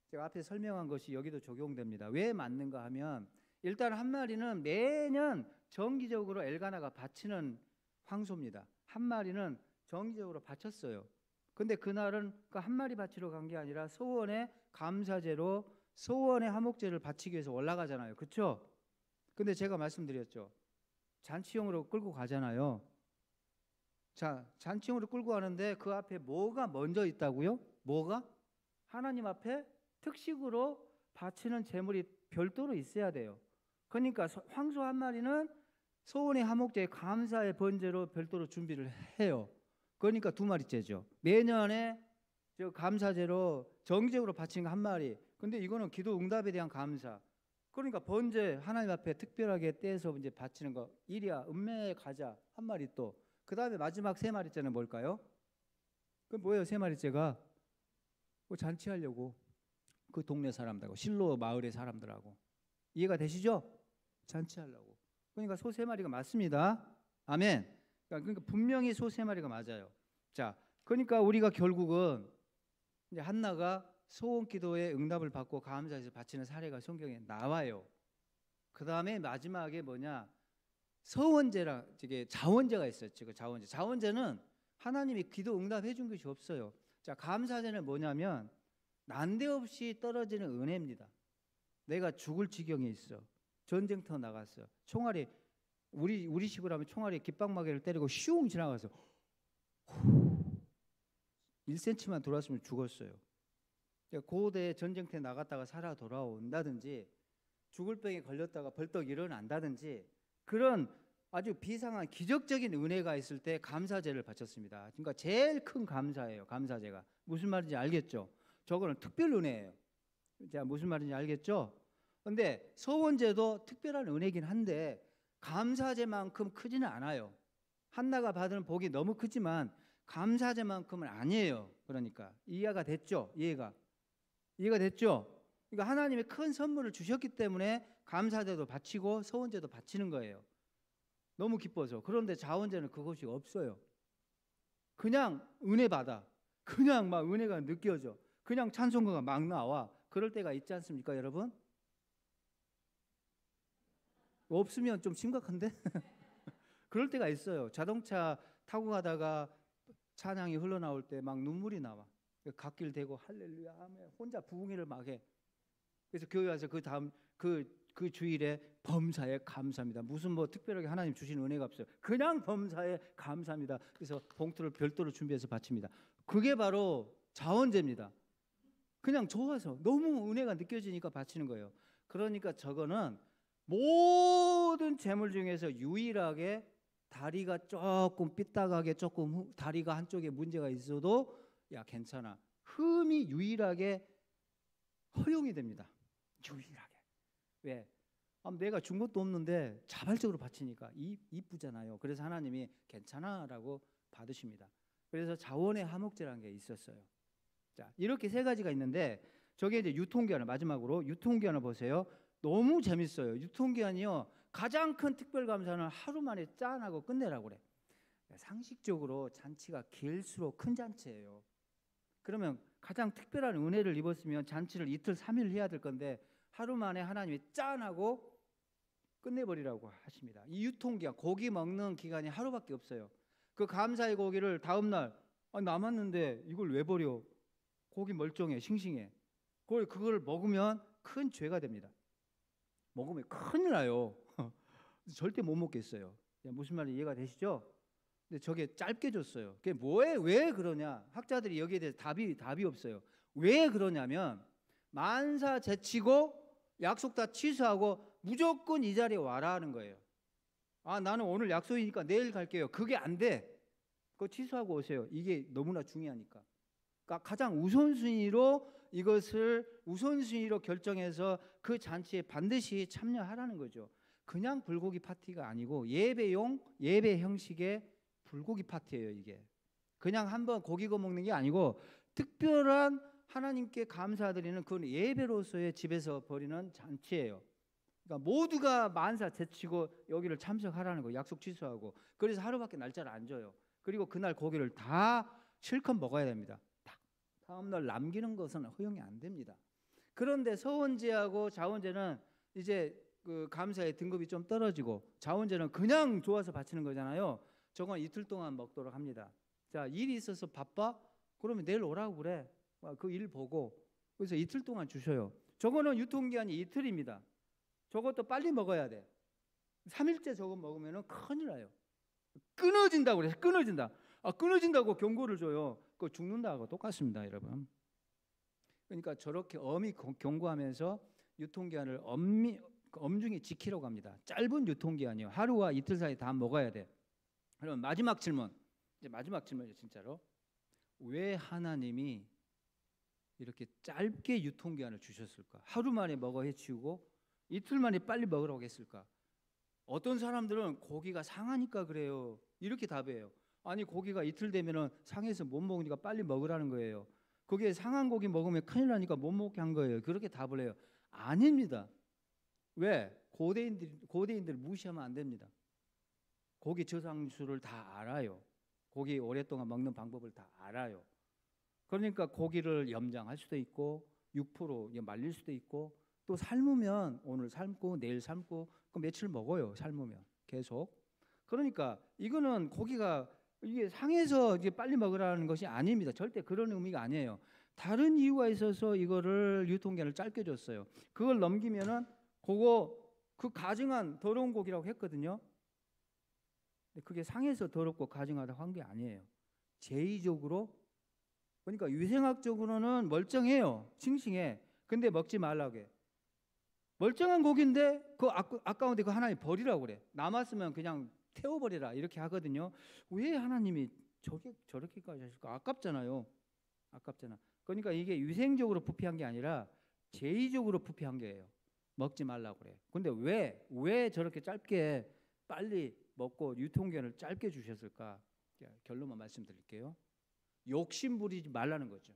제가 앞에 설명한 것이 여기도 적용됩니다. 왜 맞는가 하면, 일단 1마리는 매년 정기적으로 엘가나가 바치는 황소입니다. 1마리는 정기적으로 바쳤어요. 근데 그날은 그 1마리 바치러 간 게 아니라 서원의 감사제로 서원의 화목제를 바치기 위해서 올라가잖아요. 그렇죠? 근데 제가 말씀드렸죠. 잔치용으로 끌고 가잖아요. 자, 잔치용으로 끌고 가는데 그 앞에 뭐가 먼저 있다고요? 뭐가? 하나님 앞에 특식으로 바치는 제물이 별도로 있어야 돼요. 그러니까 황소 1마리는 서원의 화목제의 감사의 번제로 별도로 준비를 해요. 그러니까 2마리째죠. 매년에 저 감사제로 정기적으로 바치는 거 1마리. 근데 이거는 기도 응답에 대한 감사. 그러니까 번제 하나님 앞에 특별하게 떼서 이제 바치는 거, 이리야 음매에 가자 1마리 또. 그 다음에 마지막 3마리째는 뭘까요? 그 뭐예요? 3마리째가 뭐 잔치하려고. 그 동네 사람들하고 실로 마을의 사람들하고. 이해가 되시죠? 잔치하려고. 그러니까 소 3마리가 맞습니다. 아멘. 그러니까 분명히 소 3마리가 맞아요. 자, 그러니까 우리가 결국은 이제 한나가 소원 기도에 응답을 받고 감사해서 바치는 사례가 성경에 나와요. 그 다음에 마지막에 뭐냐? 서원제랑 이게 자원제가 있었죠. 그 자원제. 자원제는 하나님이 기도 응답해 준 것이 없어요. 자, 감사제는 뭐냐면 난데없이 떨어지는 은혜입니다. 내가 죽을 지경에 있어. 전쟁터 나갔어. 총알이 우리 식으로 하면 총알이 깃방마개를 때리고 슝 지나가서 1cm만 돌았으면 죽었어요. 고대 전쟁터에 나갔다가 살아 돌아온다든지 죽을 병에 걸렸다가 벌떡 일어난다든지 그런 아주 비상한 기적적인 은혜가 있을 때 감사제를 바쳤습니다. 그러니까 제일 큰 감사예요. 감사제가 무슨 말인지 알겠죠? 저거는 특별 은혜예요. 자, 무슨 말인지 알겠죠? 근데 서원제도 특별한 은혜긴 한데 감사제만큼 크지는 않아요. 한나가 받은 복이 너무 크지만 감사제만큼은 아니에요. 그러니까 이해가 됐죠? 이해가 됐죠? 그러니까 하나님이 큰 선물을 주셨기 때문에 감사제도 바치고 서원제도 바치는 거예요. 너무 기뻐서. 그런데 자원제는 그것이 없어요. 그냥 은혜 받아. 그냥 막 은혜가 느껴져. 그냥 찬송가가 막 나와. 그럴 때가 있지 않습니까, 여러분? 없으면 좀 심각한데? 그럴 때가 있어요. 자동차 타고 가다가 찬양이 흘러나올 때 막 눈물이 나와. 갓길 대고 할렐루야 하며 혼자 부흥회를 막 해. 그래서 교회 와서 그 다음 그 주일에 범사에 감사합니다. 무슨 뭐 특별하게 하나님 주신 은혜가 없어요. 그냥 범사에 감사합니다. 그래서 봉투를 별도로 준비해서 바칩니다. 그게 바로 자원제입니다. 그냥 좋아서 너무 은혜가 느껴지니까 바치는 거예요. 그러니까 저거는 모든 재물 중에서 유일하게 다리가 조금 삐딱하게 조금 다리가 한쪽에 문제가 있어도 야 괜찮아. 흠이 유일하게 허용이 됩니다. 유일하게. 왜? 내가 준 것도 없는데 자발적으로 바치니까 이쁘잖아요. 그래서 하나님이 괜찮아라고 받으십니다. 그래서 자원의 화목제라는 게 있었어요. 자, 이렇게 3가지가 있는데 저게 이제 유통기한을 마지막으로 유통기한을 보세요. 너무 재밌어요. 유통기한이요. 가장 큰 특별감사는 하루 만에 짠하고 끝내라고 그래. 상식적으로 잔치가 길수록 큰 잔치예요. 그러면 가장 특별한 은혜를 입었으면 잔치를 이틀 3일 해야 될 건데 하루 만에 하나님이 짠하고 끝내버리라고 하십니다. 이 유통기한, 고기 먹는 기간이 하루밖에 없어요. 그 감사의 고기를 다음날 남았는데 이걸 왜 버려? 고기 멀쩡해, 싱싱해. 그걸 먹으면 큰 죄가 됩니다. 먹으면 큰일 나요. 절대 못 먹겠어요. 무슨 말인지 이해가 되시죠? 근데 저게 짧게 줬어요. 그게 왜 그러냐? 학자들이 여기에 대해서 답이 없어요. 왜 그러냐면 만사 제치고 약속 다 취소하고 무조건 이 자리에 와라 하는 거예요. 나는 오늘 약속이니까 내일 갈게요. 그게 안 돼. 그거 취소하고 오세요. 이게 너무나 중요하니까. 그러니까 가장 우선순위로 이것을 우선순위로 결정해서 그 잔치에 반드시 참여하라는 거죠. 그냥 불고기 파티가 아니고 예배용 예배 형식의 불고기 파티예요. 이게 그냥 한번 고기 구워 먹는 게 아니고 특별한 하나님께 감사드리는 그런 예배로서의 집에서 벌이는 잔치예요. 그러니까 모두가 만사 제치고 여기를 참석하라는 거. 약속 취소하고. 그래서 하루밖에 날짜를 안 줘요. 그리고 그날 고기를 다 실컷 먹어야 됩니다. 다음날 남기는 것은 허용이 안 됩니다. 그런데 서원제하고 자원제는 이제 그 감사의 등급이 좀 떨어지고 자원제는 그냥 좋아서 바치는 거잖아요. 저건 이틀 동안 먹도록 합니다. 자, 일이 있어서 바빠? 그러면 내일 오라고 그래. 그 일 보고. 그래서 이틀 동안 주셔요. 저거는 유통기한이 이틀입니다. 저것도 빨리 먹어야 돼. 3일째 저거 먹으면 큰일 나요. 끊어진다고 그래서 끊어진다. 끊어진다고 경고를 줘요. 그거 죽는다고 똑같습니다, 여러분. 그러니까 저렇게 엄히 경고하면서 유통기한을 엄중히 지키려고 합니다. 짧은 유통기한이요. 하루와 이틀 사이 다 먹어야 돼. 그러면 마지막 질문. 이제 마지막 질문이죠, 진짜로. 왜 하나님이 이렇게 짧게 유통기한을 주셨을까? 하루 만에 먹어 해치우고 이틀 만에 빨리 먹으라고 했을까? 어떤 사람들은 고기가 상하니까 그래요. 이렇게 답해요. 아니 고기가 이틀 되면은 상해서 못 먹으니까 빨리 먹으라는 거예요. 거기에 상한 고기 먹으면 큰일 나니까 못 먹게 한 거예요. 그렇게 답을 해요. 아닙니다. 왜? 고대인들 무시하면 안 됩니다. 고기 저상수를 다 알아요. 고기 오랫동안 먹는 방법을 다 알아요. 그러니까 고기를 염장할 수도 있고 6% 말릴 수도 있고 또 삶으면 오늘 삶고 내일 삶고 그 며칠 먹어요. 삶으면 계속. 그러니까 이거는 고기가 이게 상해서 이제 빨리 먹으라는 것이 아닙니다. 절대 그런 의미가 아니에요. 다른 이유가 있어서 이거를 유통기한을 짧게 줬어요. 그걸 넘기면은 그 가증한 더러운 고기라고 했거든요. 근데 그게 상해서 더럽고 가증하다고 한 게 아니에요. 제의적으로, 그러니까 위생학적으로는 멀쩡해요. 싱싱해. 근데 먹지 말라고 해. 멀쩡한 고기인데 그 아까운데 그 하나님 버리라고 그래. 남았으면 그냥 태워버리라 이렇게 하거든요. 왜 하나님이 저렇게까지 하실까? 아깝잖아요. 아깝잖아. 그러니까 이게 위생적으로 부패한 게 아니라 제의적으로 부패한 게예요. 먹지 말라고 그래. 근데 왜 저렇게 짧게 빨리 먹고 유통기한을 짧게 주셨을까? 결론만 말씀드릴게요. 욕심 부리지 말라는 거죠.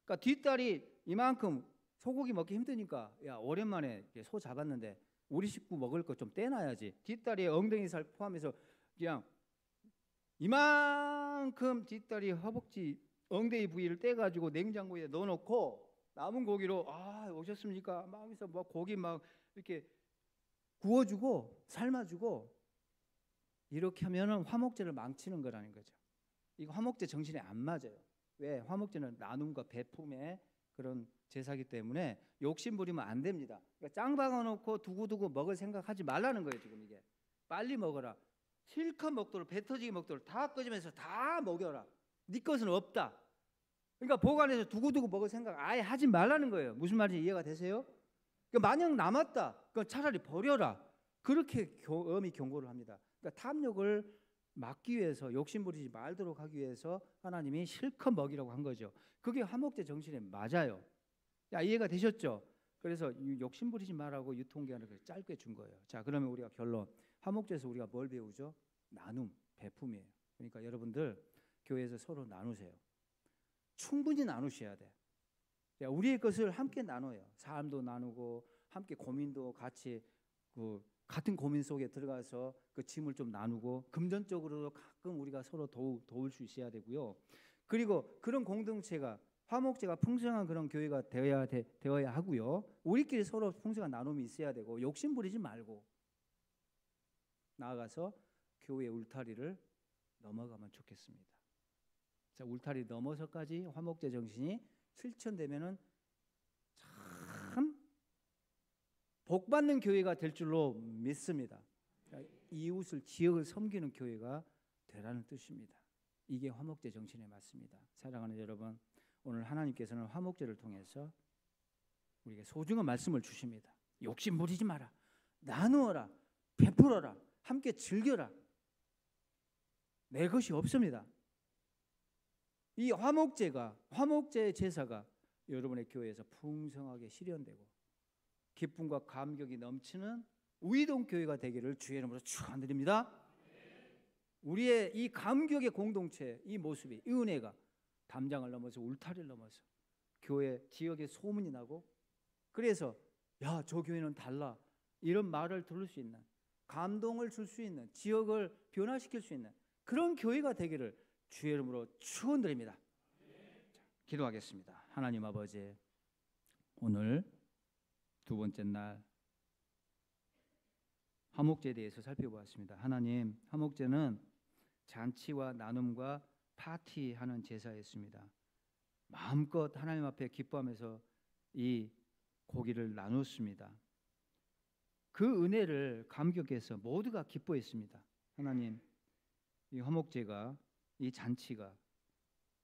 그러니까 뒷다리 이만큼 소고기 먹기 힘드니까 야 오랜만에 소 잡았는데 우리 식구 먹을 거 좀 떼놔야지. 뒷다리에 엉덩이 살 포함해서 그냥 이만큼 뒷다리 허벅지 엉덩이 부위를 떼가지고 냉장고에 넣어놓고 남은 고기로 오셨습니까? 막 해서 뭐 고기 막 이렇게 구워주고 삶아주고 이렇게 하면은 화목제를 망치는 거라는 거죠. 이거 화목제 정신에 안 맞아요. 왜? 화목제는 나눔과 배품의 그런 제사기 때문에 욕심 부리면 안 됩니다. 그러니까 짱 박아놓고 두고두고 먹을 생각하지 말라는 거예요. 지금 이게 빨리 먹어라. 실컷 먹도록 배 터지게 먹도록 다 끄집어내서 다 먹여라. 네 것은 없다. 그러니까 보관해서 두고두고 먹을 생각 아예 하지 말라는 거예요. 무슨 말인지 이해가 되세요? 그러니까 만약 남았다. 그럼 차라리 버려라. 그렇게 엄히 경고를 합니다. 그러니까 탐욕을 막기 위해서 욕심 부리지 말도록 하기 위해서 하나님이 실컷 먹이라고 한 거죠. 그게 화목제 정신에 맞아요. 야, 이해가 되셨죠? 그래서 욕심 부리지 말라고 유통기한을 짧게 준 거예요. 자, 그러면 우리가 결론. 화목제에서 우리가 뭘 배우죠? 나눔, 배품이에요. 그러니까 여러분들 교회에서 서로 나누세요. 충분히 나누셔야 돼. 야, 우리의 것을 함께 나눠요. 삶도 나누고 함께 고민도 같이 같은 고민 속에 들어가서 그 짐을 좀 나누고 금전적으로도 가끔 우리가 서로 도울 수 있어야 되고요. 그리고 그런 공동체가 화목제가 풍성한 그런 교회가 되어야 하고요. 우리끼리 서로 풍성한 나눔이 있어야 되고 욕심 부리지 말고 나아가서 교회의 울타리를 넘어가면 좋겠습니다. 자, 울타리 넘어서까지 화목제 정신이 실천되면은 참 복받는 교회가 될 줄로 믿습니다. 이웃을 지역을 섬기는 교회가 되라는 뜻입니다. 이게 화목제 정신에 맞습니다. 사랑하는 여러분, 오늘 하나님께서는 화목제를 통해서 우리에게 소중한 말씀을 주십니다. 욕심 부리지 마라. 나누어라. 베풀어라. 함께 즐겨라. 내 것이 없습니다. 이 화목제 제사가 여러분의 교회에서 풍성하게 실현되고 기쁨과 감격이 넘치는 우이동 교회가 되기를 주의 이름으로 축원드립니다. 우리의 이 감격의 공동체, 이 모습이, 이 은혜가 담장을 넘어서 울타리를 넘어서 교회 지역에 소문이 나고 그래서 야, 저 교회는 달라 이런 말을 들을 수 있는, 감동을 줄 수 있는, 지역을 변화시킬 수 있는 그런 교회가 되기를 주의 이름으로 축원드립니다. 자, 기도하겠습니다. 하나님 아버지, 오늘 두 번째 날 화목제에 대해서 살펴보았습니다. 하나님, 화목제는 잔치와 나눔과 파티하는 제사였습니다. 마음껏 하나님 앞에 기뻐하면서 이 고기를 나눴습니다. 그 은혜를 감격해서 모두가 기뻐했습니다. 하나님, 이 화목제가, 이 잔치가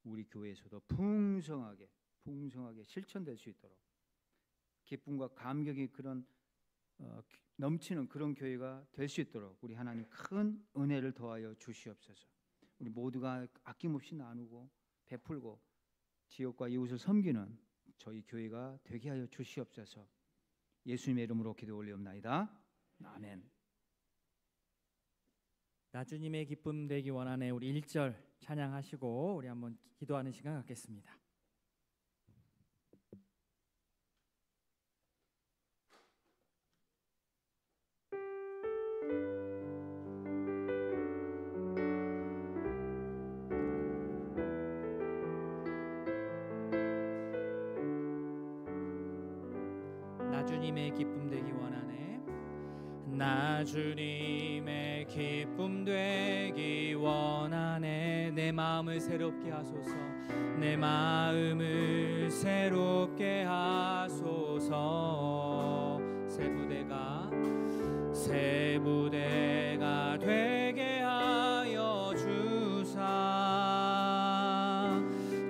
우리 교회에서도 풍성하게 실천될 수 있도록 기쁨과 감격이 그런 넘치는 그런 교회가 될 수 있도록 우리 하나님 큰 은혜를 더하여 주시옵소서. 우리 모두가 아낌없이 나누고 베풀고 지역과 이웃을 섬기는 저희 교회가 되게 하여 주시옵소서. 예수님의 이름으로 기도 올리옵나이다. 아멘. 나주님의 기쁨 되기 원하네. 우리 1절 찬양하시고 우리 한번 기도하는 시간 갖겠습니다. 나 주님의 기쁨 되기 원하네. 나 주님의 기쁨 되기 원하네. 내 마음을 새롭게 하소서. 내 마음을 새롭게 하소서. 새 부대가 되게 하여 주사.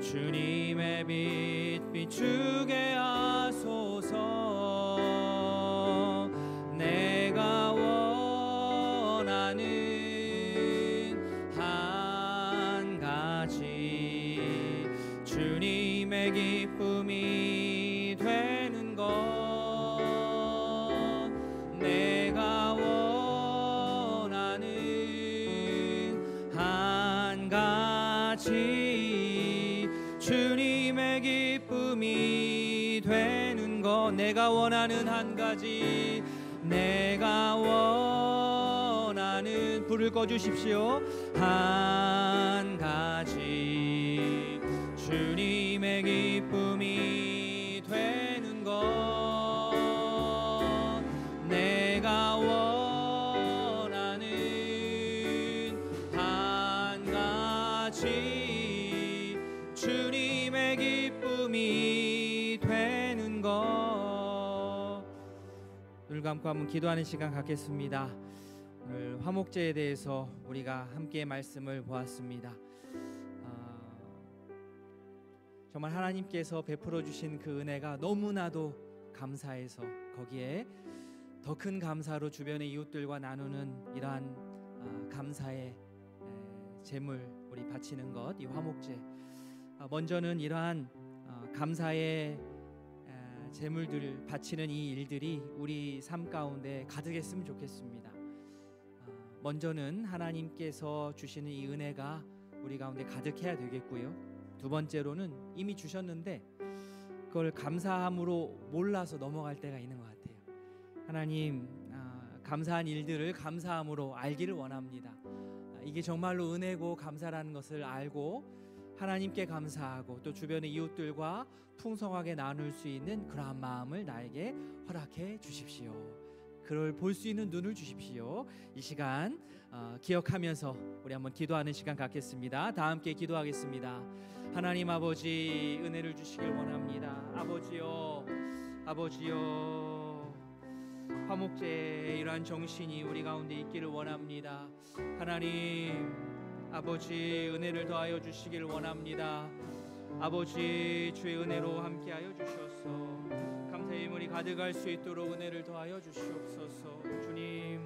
주님의 빛 비추게 하소서. 내가 원하는 한 가지 주님의 기쁨이 되는 것. 내가 원하는 한 가지 주님의 기쁨이 되는 것. 내가 원하는 한 가지. 내가 원하는 불을 꺼주십시오. 한 가지 주님의 기쁨이 되는 것. 내가 원하는 한 가지 주님의 기쁨이 되는 것. 눈 감고 한번 기도하는 시간 갖겠습니다. 오늘 화목제에 대해서 우리가 함께 말씀을 보았습니다. 정말 하나님께서 베풀어 주신 그 은혜가 너무나도 감사해서 거기에 더 큰 감사로 주변의 이웃들과 나누는 이러한 감사의 제물 우리 바치는 것, 이 화목제. 먼저는 이러한 감사의 제물들 바치는 이 일들이 우리 삶 가운데 가득했으면 좋겠습니다. 먼저는 하나님께서 주시는 이 은혜가 우리 가운데 가득해야 되겠고요. 두 번째로는 이미 주셨는데 그걸 감사함으로 몰라서 넘어갈 때가 있는 것 같아요. 하나님, 감사한 일들을 감사함으로 알기를 원합니다. 이게 정말로 은혜고 감사라는 것을 알고 하나님께 감사하고 또 주변의 이웃들과 풍성하게 나눌 수 있는 그러한 마음을 나에게 허락해 주십시오. 그걸 볼 수 있는 눈을 주십시오. 이 시간 기억하면서 우리 한번 기도하는 시간 갖겠습니다. 다 함께 기도하겠습니다. 하나님 아버지, 은혜를 주시길 원합니다. 아버지여, 화목제의 이러한 정신이 우리 가운데 있기를 원합니다. 하나님 아버지, 은혜를 더하여 주시길 원합니다. 아버지, 주의 은혜로 함께하여 주셔서 감사의 힘이 가득할 수 있도록 은혜를 더하여 주시옵소서. 주님,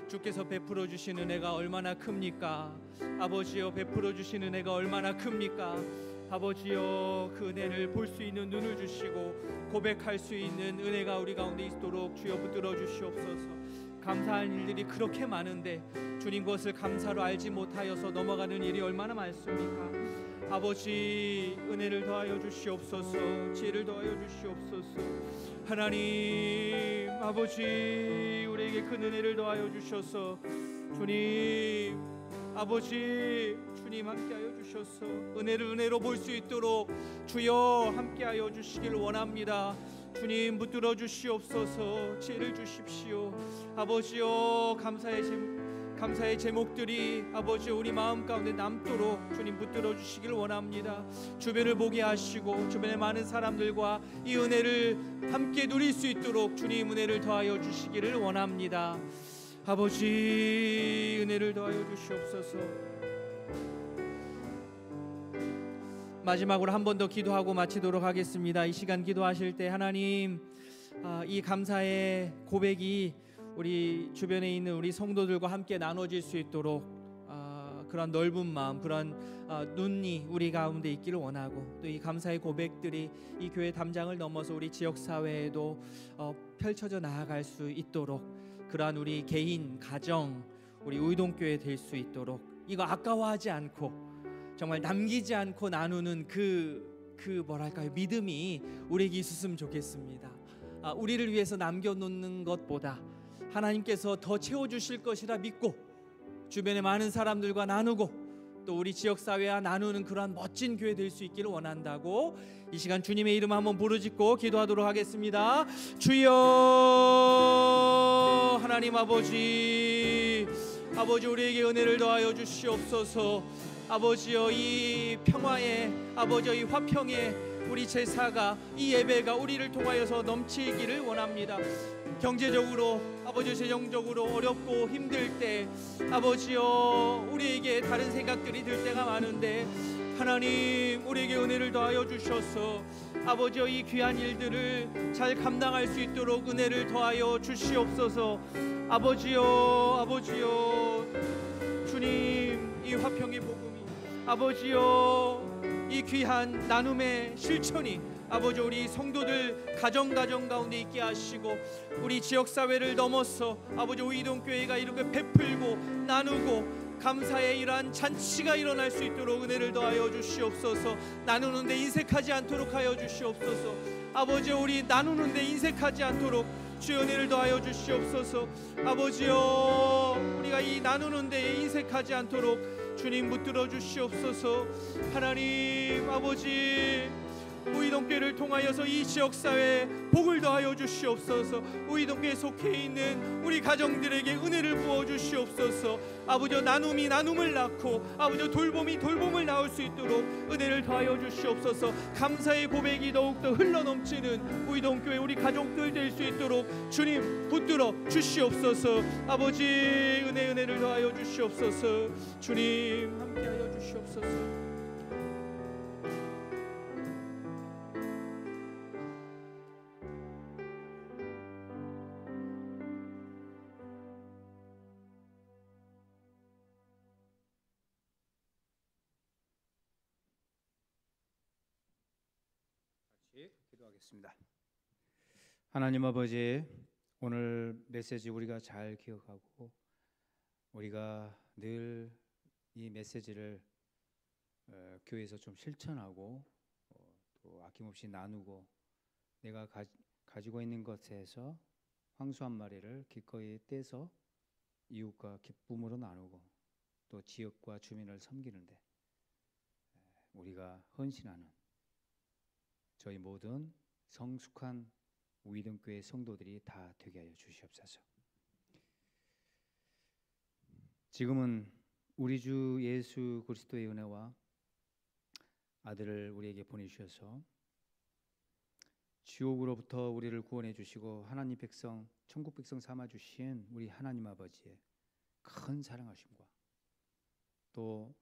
주께서 베풀어 주신 은혜가 얼마나 큽니까? 아버지여, 베풀어 주신 은혜가 얼마나 큽니까? 아버지여, 그 은혜를 볼 수 있는 눈을 주시고 고백할 수 있는 은혜가 우리 가운데 있도록 주여 붙들어 주시옵소서. 감사할 일들이 그렇게 많은데 주님, 그것을 감사로 알지 못하여서 넘어가는 일이 얼마나 많습니까? 아버지, 은혜를 더하여 주시옵소서. 지혜를 더하여 주시옵소서. 하나님 아버지, 우리에게 큰 은혜를 더하여 주셔서 주님 아버지, 주님 함께하여 주셔서 은혜로 볼 수 있도록 주여 함께하여 주시길 원합니다. 주님 붙들어 주시옵소서. 지혜를 주십시오. 아버지여, 감사의 제목들이 아버지 우리 마음 가운데 남도록 주님 붙들어 주시길 원합니다. 주변을 보게 하시고 주변의 많은 사람들과 이 은혜를 함께 누릴 수 있도록 주님 은혜를 더하여 주시기를 원합니다. 아버지, 은혜를 더하여 주시옵소서. 마지막으로 한 번 더 기도하고 마치도록 하겠습니다. 이 시간 기도하실 때 하나님, 이 감사의 고백이 우리 주변에 있는 우리 성도들과 함께 나눠질 수 있도록 그런 넓은 마음, 그런 눈이 우리 가운데 있기를 원하고, 또 이 감사의 고백들이 이 교회 담장을 넘어서 우리 지역 사회에도 펼쳐져 나아갈 수 있도록, 그러한 우리 개인, 가정, 우리 의동교회 될 수 있도록 이거 아까워하지 않고 정말 남기지 않고 나누는 그 뭐랄까요, 믿음이 우리에게 있었으면 좋겠습니다. 우리를 위해서 남겨놓는 것보다 하나님께서 더 채워주실 것이라 믿고 주변의 많은 사람들과 나누고 또 우리 지역사회와 나누는 그러한 멋진 교회 될 수 있기를 원한다고 이 시간 주님의 이름 한번 부르짖고 기도하도록 하겠습니다. 주여, 하나님 아버지, 우리에게 은혜를 더하여 주시옵소서. 아버지여, 이 평화에, 아버지여, 이 화평에 우리 제사가, 이 예배가 우리를 통하여서 넘치기를 원합니다. 경제적으로, 아버지, 재정적으로 어렵고 힘들 때, 아버지여, 우리에게 다른 생각들이 들 때가 많은데 하나님, 우리에게 은혜를 더하여 주셔서 아버지여, 이 귀한 일들을 잘 감당할 수 있도록 은혜를 더하여 주시옵소서. 아버지여, 주님, 이 화평의 복음이, 아버지여, 이 귀한 나눔의 실천이 아버지 우리 성도들 가정 가운데 있게 하시고 우리 지역사회를 넘어서 아버지 우이동교회가 이렇게 베풀고 나누고 감사의 이러한 잔치가 일어날 수 있도록 은혜를 더하여 주시옵소서. 나누는데 인색하지 않도록 하여 주시옵소서. 아버지, 우리 나누는데 인색하지 않도록 주의 은혜를 더하여 주시옵소서. 아버지여, 우리가 이 나누는데 인색하지 않도록 주님 붙들어 주시옵소서. 하나님 아버지, 우이동교회를 통하여서 이 지역사회에 복을 더하여 주시옵소서. 우이동교회에 속해 있는 우리 가정들에게 은혜를 부어 주시옵소서. 아버지, 나눔이 나눔을 낳고 아버지, 돌봄이 돌봄을 낳을 수 있도록 은혜를 더하여 주시옵소서. 감사의 고백이 더욱더 흘러넘치는 우이동교회 우리 가족들 될 수 있도록 주님 붙들어 주시옵소서. 아버지, 은혜를 더하여 주시옵소서. 주님 함께하여 주시옵소서. 기도하겠습니다. 하나님 아버지, 오늘 메시지 우리가 잘 기억하고 우리가 늘 이 메시지를 교회에서 좀 실천하고 또 아낌없이 나누고 내가 가지고 있는 것에서 황소 한 마리를 기꺼이 떼서 이웃과 기쁨으로 나누고 또 지역과 주민을 섬기는데 우리가 헌신하는 저희 모든 성숙한 우이동교회 성도들이 다 되게 하여 주시옵소서. 지금은 우리 주 예수 그리스도의 은혜와 아들을 우리에게 보내주셔서 지옥으로부터 우리를 구원해 주시고 하나님 백성, 천국 백성 삼아 주신 우리 하나님 아버지의 큰 사랑하심과 또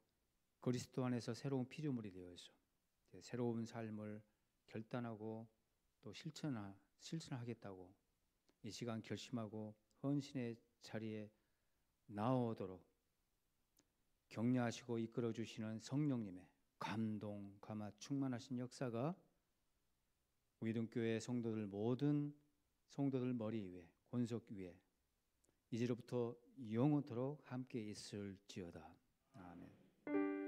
그리스도 안에서 새로운 피조물이 되어서 새로운 삶을 결단하고 또 실천하겠다고 이 시간 결심하고 헌신의 자리에 나오도록 격려하시고 이끌어 주시는 성령님의 감동, 감화 충만하신 역사가 우이동교회 성도들 모든 성도들 머리 위에, 권속 위에 이제로부터 영원토록 함께 있을지어다. 아멘.